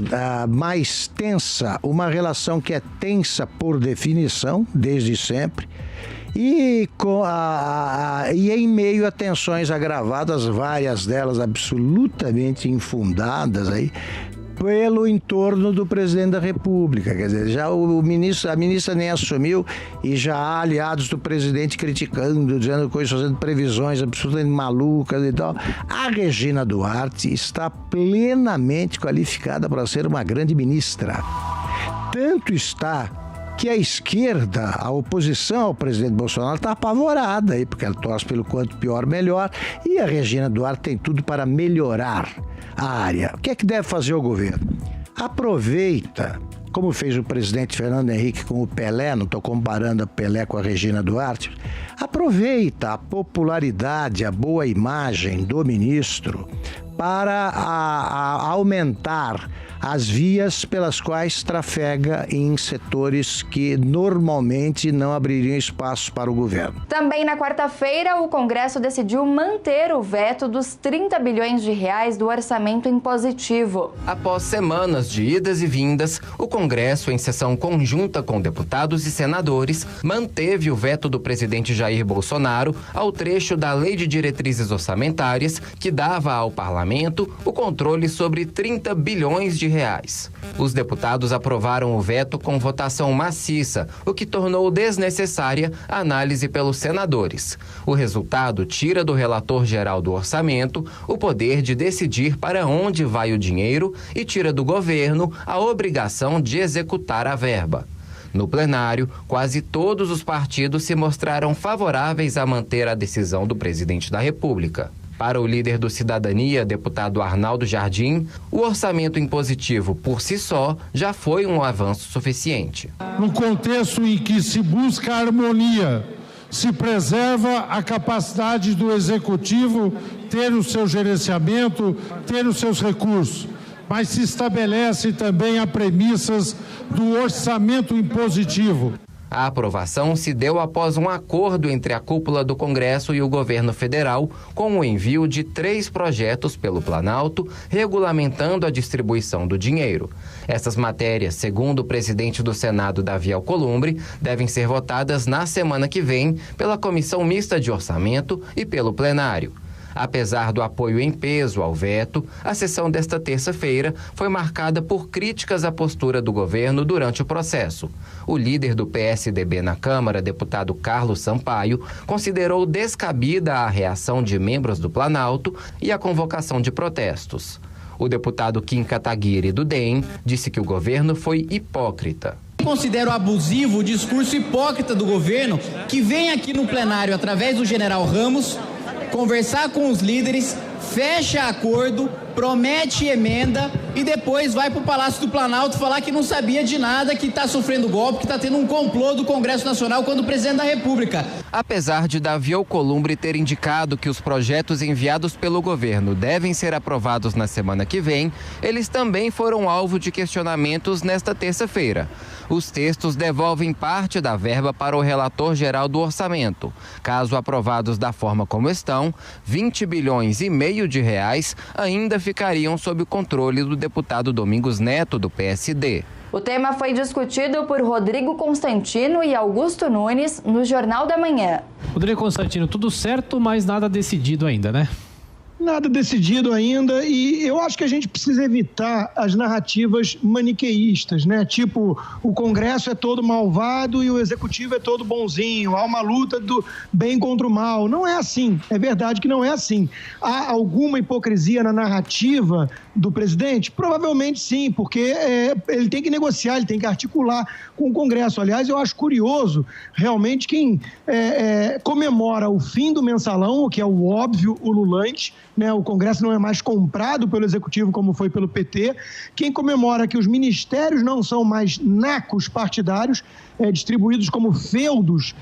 Speaker 9: mais tensa uma relação que é tensa por definição, desde sempre, e em meio a tensões agravadas, várias delas absolutamente infundadas aí, pelo entorno do presidente da República. Quer dizer, já a ministra nem assumiu e já há aliados do presidente criticando, dizendo coisas, fazendo previsões absolutamente malucas e tal. A Regina Duarte está plenamente qualificada para ser uma grande ministra. Tanto está que a esquerda, a oposição ao presidente Bolsonaro, está apavorada aí, porque ela torce pelo quanto pior, melhor, e a Regina Duarte tem tudo para melhorar a área. O que é que deve fazer o governo? Aproveita, como fez o presidente Fernando Henrique com o Pelé, não estou comparando a Pelé com a Regina Duarte, aproveita a popularidade, a boa imagem do ministro para aumentar as vias pelas quais trafega em setores que normalmente não abririam espaço para o governo.
Speaker 1: Também na quarta-feira, o Congresso decidiu manter o veto dos 30 bilhões de reais do orçamento impositivo.
Speaker 2: Após semanas de idas e vindas, o Congresso, em sessão conjunta com deputados e senadores, manteve o veto do presidente Jair Bolsonaro ao trecho da Lei de Diretrizes Orçamentárias que dava ao parlamento o controle sobre 30 bilhões de reais. Os deputados aprovaram o veto com votação maciça, o que tornou desnecessária a análise pelos senadores. O resultado tira do relator geral do orçamento o poder de decidir para onde vai o dinheiro e tira do governo a obrigação de executar a verba. No plenário, quase todos os partidos se mostraram favoráveis a manter a decisão do presidente da República. Para o líder do Cidadania, deputado Arnaldo Jardim, o orçamento impositivo, por si só, já foi um avanço suficiente.
Speaker 3: No contexto em que se busca harmonia, se preserva a capacidade do Executivo ter o seu gerenciamento, ter os seus recursos, mas se estabelece também as premissas do orçamento impositivo.
Speaker 2: A aprovação se deu após um acordo entre a cúpula do Congresso e o governo federal, com o envio de 3 projetos pelo Planalto, regulamentando a distribuição do dinheiro. Essas matérias, segundo o presidente do Senado, Davi Alcolumbre, devem ser votadas na semana que vem pela Comissão Mista de Orçamento e pelo plenário. Apesar do apoio em peso ao veto, a sessão desta terça-feira foi marcada por críticas à postura do governo durante o processo. O líder do PSDB na Câmara, deputado Carlos Sampaio, considerou descabida a reação de membros do Planalto e a convocação de protestos. O deputado Kim Kataguiri, do DEM, disse que o governo foi hipócrita.
Speaker 4: Considero abusivo o discurso hipócrita do governo que vem aqui no plenário através do general Ramos conversar com os líderes, fecha acordo, promete emenda e depois vai para o Palácio do Planalto falar que não sabia de nada, que está sofrendo golpe, que está tendo um complô do Congresso Nacional quando o presidente da República.
Speaker 2: Apesar de Davi Alcolumbre ter indicado que os projetos enviados pelo governo devem ser aprovados na semana que vem, eles também foram alvo de questionamentos nesta terça-feira. Os textos devolvem parte da verba para o relator geral do orçamento. Caso aprovados da forma como estão, 20 bilhões e meio de reais ainda ficariam sob o controle do deputado Domingos Neto, do PSD.
Speaker 1: O tema foi discutido por Rodrigo Constantino e Augusto Nunes no Jornal da Manhã.
Speaker 24: Rodrigo Constantino, tudo certo, mas nada decidido ainda, né?
Speaker 5: Nada decidido ainda, e eu acho que a gente precisa evitar as narrativas maniqueístas, né? Tipo, o Congresso é todo malvado e o Executivo é todo bonzinho, há uma luta do bem contra o mal. Não é assim, é verdade que não é assim. Há alguma hipocrisia na narrativa do presidente? Provavelmente sim, porque ele tem que negociar, ele tem que articular com o Congresso. Aliás, eu acho curioso, realmente, quem comemora o fim do mensalão, o que é o óbvio, ululante, né? O Congresso não é mais comprado pelo Executivo como foi pelo PT. Quem comemora que os ministérios não são mais nacos partidários, distribuídos como feudos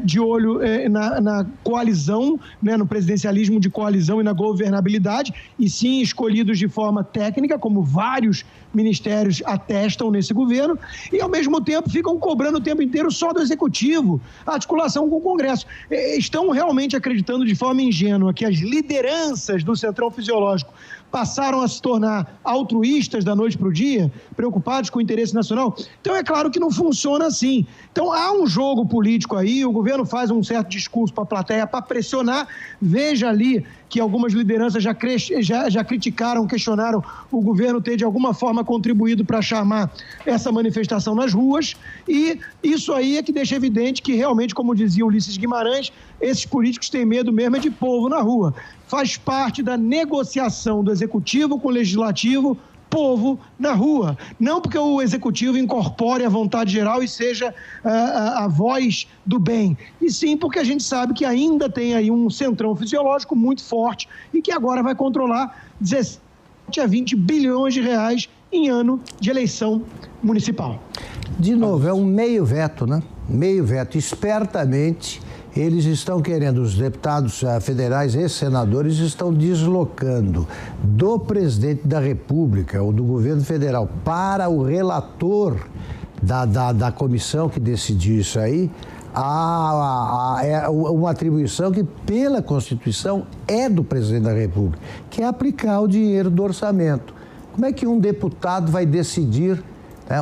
Speaker 5: de olho na coalizão, né? No presidencialismo de coalizão e na governabilidade, e sim escolhidos de forma técnica, como vários ministérios atestam nesse governo, e ao mesmo tempo ficam cobrando o tempo inteiro só do Executivo a articulação com o Congresso. Estão realmente acreditando de forma ingênua que as lideranças do Centrão Fisiológico passaram a se tornar altruístas da noite para o dia, preocupados com o interesse nacional? Então é claro que não funciona assim. Então há um jogo político aí, o governo faz um certo discurso para a plateia para pressionar. Veja ali que algumas lideranças já criticaram, questionaram o governo ter de alguma forma contribuído para chamar essa manifestação nas ruas, e isso aí é que deixa evidente que realmente, como dizia Ulisses Guimarães, esses políticos têm medo mesmo de povo na rua. Faz parte da negociação do Executivo com o Legislativo, povo na rua. Não porque o Executivo incorpore a vontade geral e seja a voz do bem, e sim porque a gente sabe que ainda tem aí um centrão fisiológico muito forte e que agora vai controlar 17 a 20 bilhões de reais em ano de eleição municipal.
Speaker 9: De novo, é um meio veto, né? Meio veto. Espertamente, Eles estão querendo, os deputados federais e senadores estão deslocando do presidente da República ou do governo federal para o relator da comissão que decidiu isso aí, é uma atribuição que, pela Constituição, é do presidente da República, que é aplicar o dinheiro do orçamento. Como é que um deputado vai decidir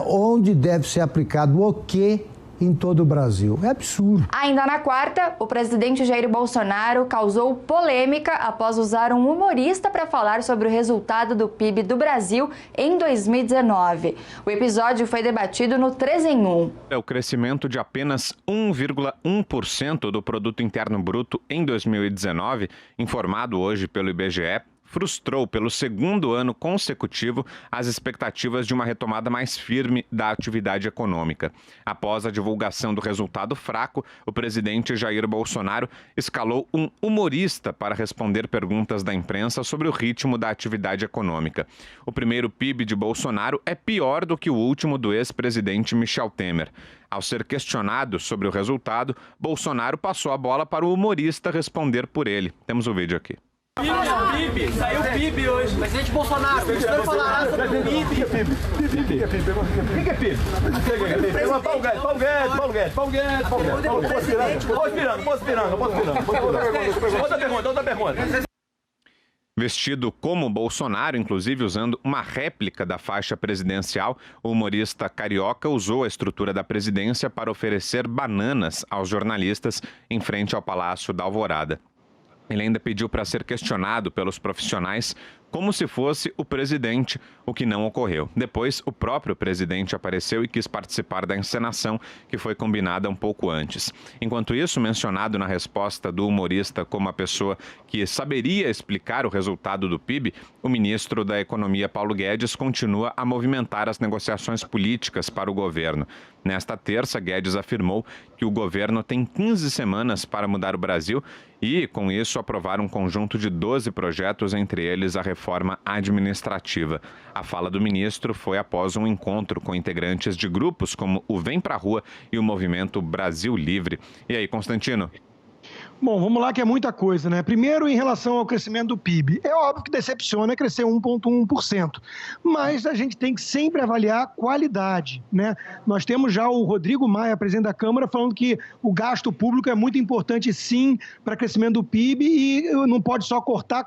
Speaker 9: onde deve ser aplicado o quê em todo o Brasil? É absurdo.
Speaker 1: Ainda na quarta, o presidente Jair Bolsonaro causou polêmica após usar um humorista para falar sobre o resultado do PIB do Brasil em 2019. O episódio foi debatido no 3 em 1.
Speaker 6: O crescimento de apenas 1,1% do Produto Interno Bruto em 2019, informado hoje pelo IBGE, frustrou pelo segundo ano consecutivo as expectativas de uma retomada mais firme da atividade econômica. Após a divulgação do resultado fraco, o presidente Jair Bolsonaro escalou um humorista para responder perguntas da imprensa sobre o ritmo da atividade econômica. O primeiro PIB de Bolsonaro é pior do que o último do ex-presidente Michel Temer. Ao ser questionado sobre o resultado, Bolsonaro passou a bola para o humorista responder por ele. Temos o vídeo aqui.
Speaker 7: PIB, saiu o PIB hoje. Presidente Bolsonaro, você vai falar sobre o PIB. O que é PIB? Paulo Guedes. Outra pergunta.
Speaker 6: Vestido como Bolsonaro, inclusive usando uma réplica da faixa presidencial, o humorista carioca usou a estrutura da presidência para oferecer bananas aos jornalistas em frente ao Palácio da Alvorada. Ele ainda pediu para ser questionado pelos profissionais como se fosse o presidente, o que não ocorreu. Depois, o próprio presidente apareceu e quis participar da encenação, que foi combinada um pouco antes. Enquanto isso, mencionado na resposta do humorista como a pessoa que saberia explicar o resultado do PIB, o ministro da Economia, Paulo Guedes, continua a movimentar as negociações políticas para o governo. Nesta terça, Guedes afirmou que o governo tem 15 semanas para mudar o Brasil e, com isso, aprovar um conjunto de 12 projetos, entre eles a reforma administrativa. A fala do ministro foi após um encontro com integrantes de grupos como o Vem Pra Rua e o Movimento Brasil Livre. E aí, Constantino?
Speaker 5: Bom, vamos lá que é muita coisa, né? Primeiro, em relação ao crescimento do PIB. É óbvio que decepciona crescer 1,1%, mas a gente tem que sempre avaliar a qualidade, né? Nós temos já o Rodrigo Maia, presidente da Câmara, falando que o gasto público é muito importante, sim, para crescimento do PIB e não pode só cortar.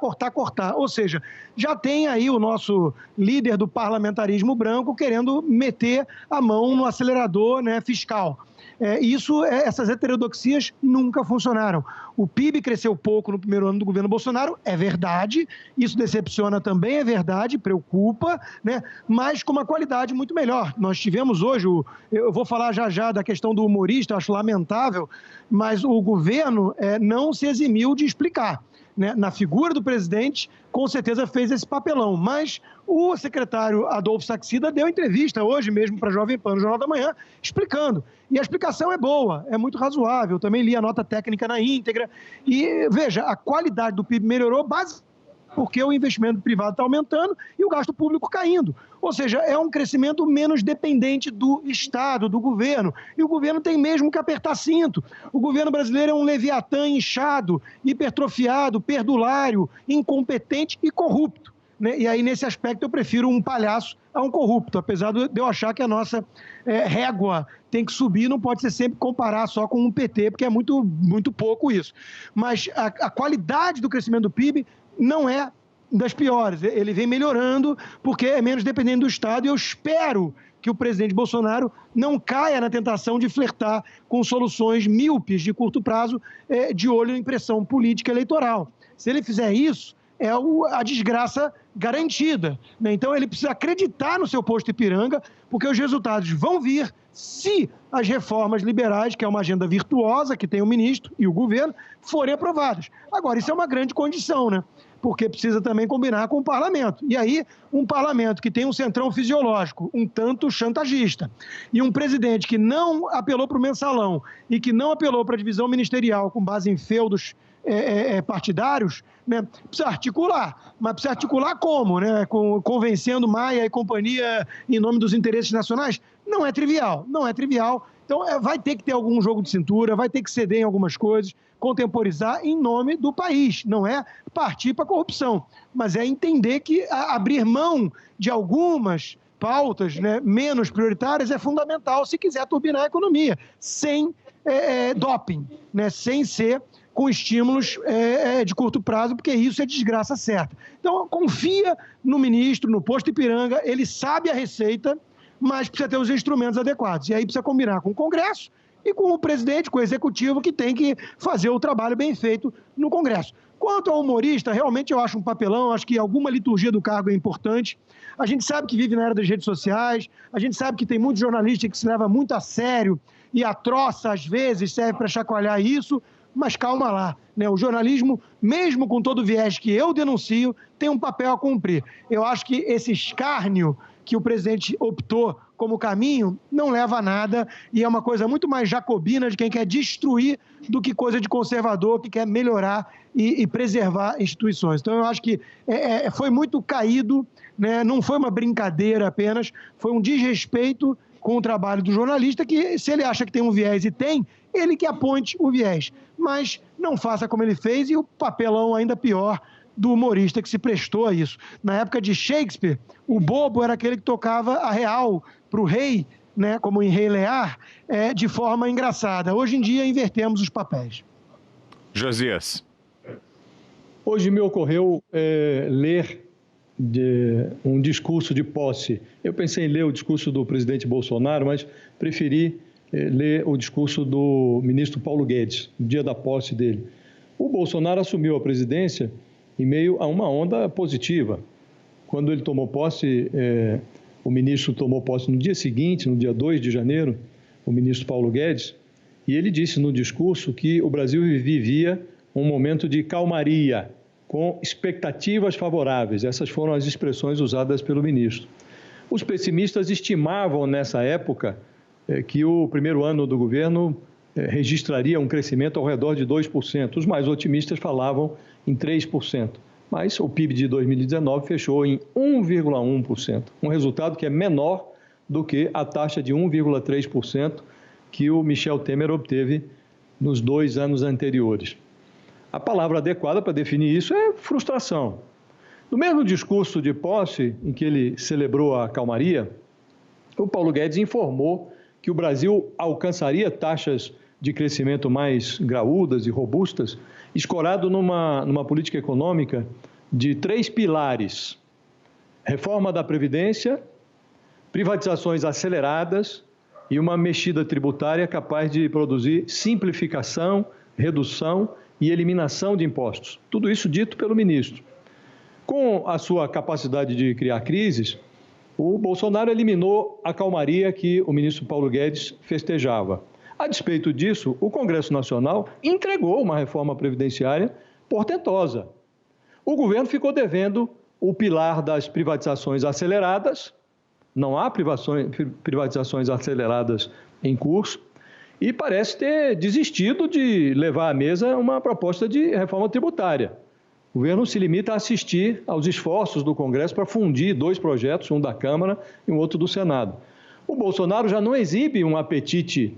Speaker 5: Ou seja, já tem aí o nosso líder do parlamentarismo branco querendo meter a mão no acelerador, né, fiscal. Essas heterodoxias nunca funcionaram. O PIB cresceu pouco no primeiro ano do governo Bolsonaro, é verdade, isso decepciona também, é verdade, preocupa, né? Mas com uma qualidade muito melhor. Nós tivemos hoje, eu vou falar já da questão do humorista, acho lamentável, mas o governo não se eximiu de explicar. Né, na figura do presidente, com certeza fez esse papelão. Mas o secretário Adolfo Saxida deu entrevista hoje mesmo para a Jovem Pan, no Jornal da Manhã, explicando. E a explicação é boa, é muito razoável. Eu também li a nota técnica na íntegra. E, veja, a qualidade do PIB melhorou basicamente porque o investimento privado está aumentando e o gasto público caindo. Ou seja, é um crescimento menos dependente do Estado, do governo. E o governo tem mesmo que apertar cinto. O governo brasileiro é um leviatã inchado, hipertrofiado, perdulário, incompetente e corrupto. Né? E aí, nesse aspecto, eu prefiro um palhaço a um corrupto, apesar de eu achar que a nossa régua tem que subir, não pode ser sempre comparar só com um PT, porque é muito, muito pouco isso. Mas a qualidade do crescimento do PIB não é das piores. Ele vem melhorando porque é menos dependente do Estado e eu espero que o presidente Bolsonaro não caia na tentação de flertar com soluções míopes de curto prazo de olho em pressão política eleitoral. Se ele fizer isso, é a desgraça garantida. Né? Então ele precisa acreditar no seu posto Ipiranga, porque os resultados vão vir se as reformas liberais, que é uma agenda virtuosa que tem o ministro e o governo, forem aprovadas. Agora, isso é uma grande condição, né? Porque precisa também combinar com o parlamento. E aí, um parlamento que tem um centrão fisiológico um tanto chantagista e um presidente que não apelou para o mensalão e que não apelou para a divisão ministerial com base em feudos partidários, né, precisa articular. Mas precisa articular como? Né? Convencendo Maia e companhia em nome dos interesses nacionais? Não é trivial. Então, vai ter que ter algum jogo de cintura, vai ter que ceder em algumas coisas, contemporizar em nome do país. Não é partir para a corrupção, mas é entender que abrir mão de algumas pautas, né, menos prioritárias é fundamental se quiser turbinar a economia, sem doping, né, sem ser com estímulos de curto prazo, porque isso é desgraça certa. Então, confia no ministro, no posto Ipiranga, ele sabe a receita, mas precisa ter os instrumentos adequados. E aí precisa combinar com o Congresso e com o presidente, com o Executivo, que tem que fazer o trabalho bem feito no Congresso. Quanto ao humorista, realmente eu acho um papelão, acho que alguma liturgia do cargo é importante. A gente sabe que vive na era das redes sociais, a gente sabe que tem muito jornalista que se leva muito a sério e a troça, às vezes, serve para chacoalhar isso, mas calma lá, né? O jornalismo, mesmo com todo o viés que eu denuncio, tem um papel a cumprir. Eu acho que esse escárnio que o presidente optou como caminho não leva a nada e é uma coisa muito mais jacobina de quem quer destruir do que coisa de conservador que quer melhorar e preservar instituições. Então eu acho que foi muito caído, né? Não foi uma brincadeira apenas, foi um desrespeito com o trabalho do jornalista que, se ele acha que tem um viés e tem, ele que aponte o viés, mas não faça como ele fez e o papelão ainda pior do humorista que se prestou a isso. Na época de Shakespeare, o bobo era aquele que tocava a real para o rei, né, como em Rei Lear, de forma engraçada. Hoje em dia, invertemos os papéis.
Speaker 6: Josias.
Speaker 11: Hoje me ocorreu ler um discurso de posse. Eu pensei em ler o discurso do presidente Bolsonaro, mas preferi ler o discurso do ministro Paulo Guedes, no dia da posse dele. O Bolsonaro assumiu a presidência em meio a uma onda positiva. Quando ele tomou posse, o ministro tomou posse no dia seguinte, no dia 2 de janeiro, o ministro Paulo Guedes, e ele disse no discurso que o Brasil vivia um momento de calmaria, com expectativas favoráveis. Essas foram as expressões usadas pelo ministro. Os pessimistas estimavam nessa época que o primeiro ano do governo registraria um crescimento ao redor de 2%. Os mais otimistas falavam em 3%. Mas o PIB de 2019 fechou em 1,1%, um resultado que é menor do que a taxa de 1,3% que o Michel Temer obteve nos 2 anos anteriores. A palavra adequada para definir isso é frustração. No mesmo discurso de posse, em que ele celebrou a calmaria, o Paulo Guedes informou que o Brasil alcançaria taxas de crescimento mais graúdas e robustas, escorado numa política econômica de 3 pilares: reforma da Previdência, privatizações aceleradas e uma mexida tributária capaz de produzir simplificação, redução e eliminação de impostos. Tudo isso dito pelo ministro. Com a sua capacidade de criar crises, o Bolsonaro eliminou a calmaria que o ministro Paulo Guedes festejava. A despeito disso, o Congresso Nacional entregou uma reforma previdenciária portentosa. O governo ficou devendo o pilar das privatizações aceleradas, não há privatizações aceleradas em curso, e parece ter desistido de levar à mesa uma proposta de reforma tributária. O governo se limita a assistir aos esforços do Congresso para fundir 2 projetos, um da Câmara e um outro do Senado. O Bolsonaro já não exibe um apetite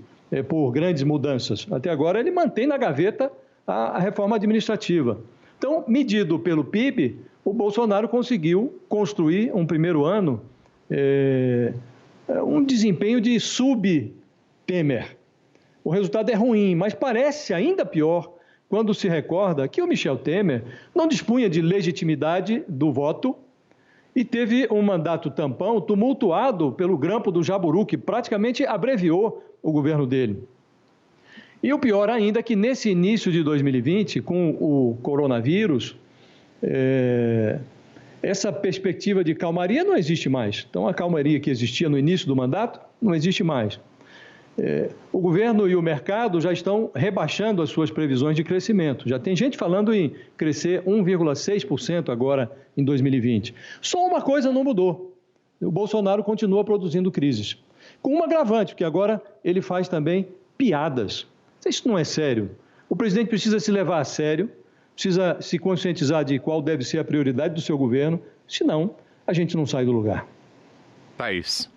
Speaker 11: por grandes mudanças. Até agora ele mantém na gaveta a reforma administrativa. Então, medido pelo PIB, o Bolsonaro conseguiu construir um primeiro ano, um desempenho de sub-Temer. O resultado é ruim, mas parece ainda pior quando se recorda que o Michel Temer não dispunha de legitimidade do voto e teve um mandato tampão tumultuado pelo grampo do Jaburu, que praticamente abreviou o governo dele. E o pior ainda é que nesse início de 2020, com o coronavírus, essa perspectiva de calmaria não existe mais. Então, a calmaria que existia no início do mandato não existe mais. O governo e o mercado já estão rebaixando as suas previsões de crescimento. Já tem gente falando em crescer 1,6% agora em 2020. Só uma coisa não mudou. O Bolsonaro continua produzindo crises. Com um agravante, porque agora ele faz também piadas. Isso não é sério. O presidente precisa se levar a sério, precisa se conscientizar de qual deve ser a prioridade do seu governo, senão a gente não sai do lugar.
Speaker 6: Thaís.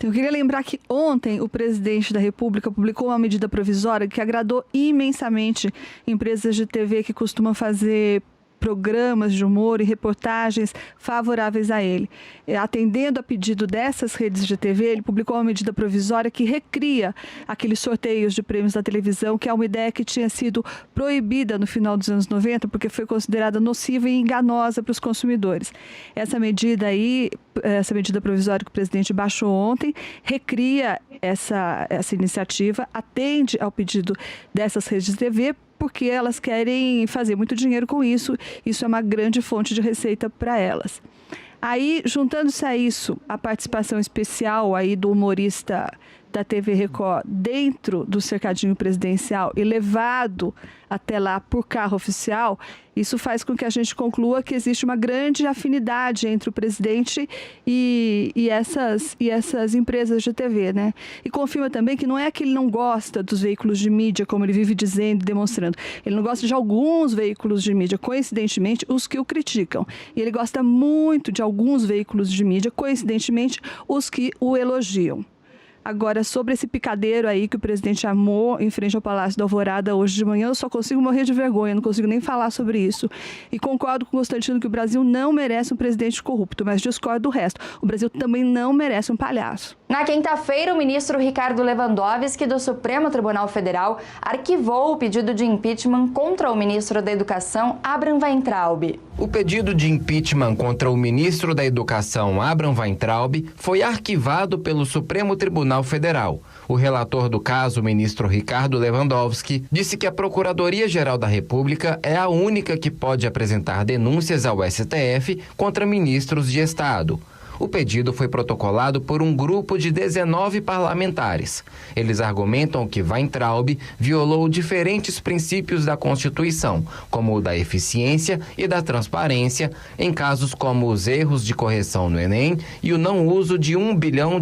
Speaker 12: Então, eu queria lembrar que ontem o presidente da República publicou uma medida provisória que agradou imensamente empresas de TV que costumam fazer programas de humor e reportagens favoráveis a ele. Atendendo a pedido dessas redes de TV, ele publicou uma medida provisória que recria aqueles sorteios de prêmios da televisão, que é uma ideia que tinha sido proibida no final dos anos 90, porque foi considerada nociva e enganosa para os consumidores. Essa medida provisória que o presidente baixou ontem, recria essa iniciativa, atende ao pedido dessas redes de TV, porque elas querem fazer muito dinheiro com isso. Isso é uma grande fonte de receita para elas. Aí, juntando-se a isso, a participação especial aí do humorista da TV Record dentro do cercadinho presidencial e levado até lá por carro oficial, isso faz com que a gente conclua que existe uma grande afinidade entre o presidente e essas empresas de TV, né? E confirma também que não é que ele não gosta dos veículos de mídia, como ele vive dizendo e demonstrando. Ele não gosta de alguns veículos de mídia, coincidentemente, os que o criticam. E ele gosta muito de alguns veículos de mídia, coincidentemente, os que o elogiam. Agora, sobre esse picadeiro aí que o presidente armou em frente ao Palácio da Alvorada hoje de manhã, eu só consigo morrer de vergonha, não consigo nem falar sobre isso. E concordo com o Constantino que o Brasil não merece um presidente corrupto, mas discordo do resto. O Brasil também não merece um palhaço.
Speaker 1: Na quinta-feira, o ministro Ricardo Lewandowski, do Supremo Tribunal Federal, arquivou o pedido de impeachment contra o ministro da Educação, Abraham Weintraub.
Speaker 2: O pedido de impeachment contra o ministro da Educação, Abraham Weintraub, foi arquivado pelo Supremo Tribunal Federal. O relator do caso, o ministro Ricardo Lewandowski, disse que a Procuradoria-Geral da República é a única que pode apresentar denúncias ao STF contra ministros de Estado. O pedido foi protocolado por um grupo de 19 parlamentares. Eles argumentam que Weintraub violou diferentes princípios da Constituição, como o da eficiência e da transparência, em casos como os erros de correção no Enem e o não uso de R$1 bilhão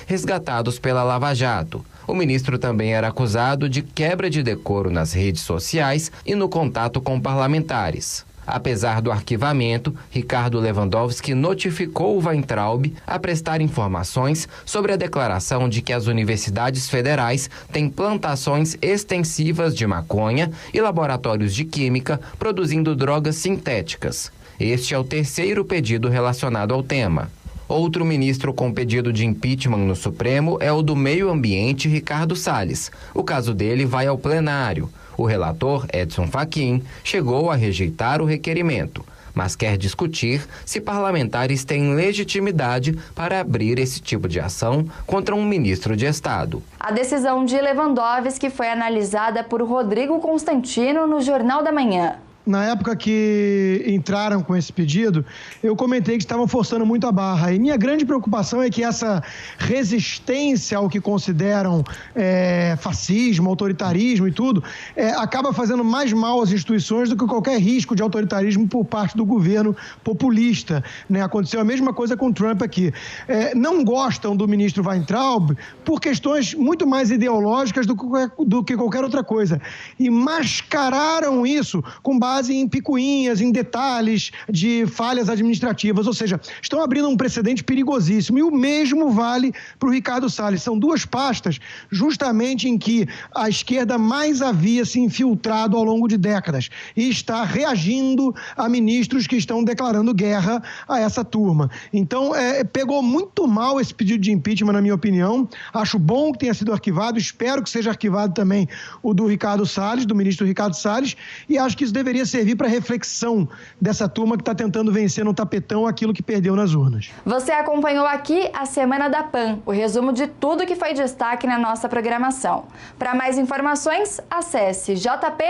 Speaker 2: resgatados pela Lava Jato. O ministro também era acusado de quebra de decoro nas redes sociais e no contato com parlamentares. Apesar do arquivamento, Ricardo Lewandowski notificou o Weintraub a prestar informações sobre a declaração de que as universidades federais têm plantações extensivas de maconha e laboratórios de química produzindo drogas sintéticas. Este é o terceiro pedido relacionado ao tema. Outro ministro com pedido de impeachment no Supremo é o do Meio Ambiente, Ricardo Salles. O caso dele vai ao plenário. O relator, Edson Fachin, chegou a rejeitar o requerimento, mas quer discutir se parlamentares têm legitimidade para abrir esse tipo de ação contra um ministro de Estado.
Speaker 1: A decisão de Lewandowski foi analisada por Rodrigo Constantino no Jornal da Manhã.
Speaker 5: Na época que entraram com esse pedido, eu comentei que estavam forçando muito a barra. E minha grande preocupação é que essa resistência ao que consideram fascismo, autoritarismo e tudo, acaba fazendo mais mal às instituições do que qualquer risco de autoritarismo por parte do governo populista, né? Aconteceu a mesma coisa com Trump aqui. Não gostam do ministro Weintraub por questões muito mais ideológicas do que qualquer outra coisa. E mascararam isso com base em picuinhas, em detalhes de falhas administrativas, ou seja, estão abrindo um precedente perigosíssimo. E o mesmo vale para o Ricardo Salles. São duas pastas justamente em que a esquerda mais havia se infiltrado ao longo de décadas e está reagindo a ministros que estão declarando guerra a essa turma. Então, pegou muito mal esse pedido de impeachment, na minha opinião. Acho bom que tenha sido arquivado, espero que seja arquivado também o do Ricardo Salles, do ministro Ricardo Salles, e acho que isso deveria servir para reflexão dessa turma que está tentando vencer no tapetão aquilo que perdeu nas urnas.
Speaker 1: Você acompanhou aqui a Semana da PAN, o resumo de tudo que foi destaque na nossa programação. Para mais informações, acesse jp.com.br.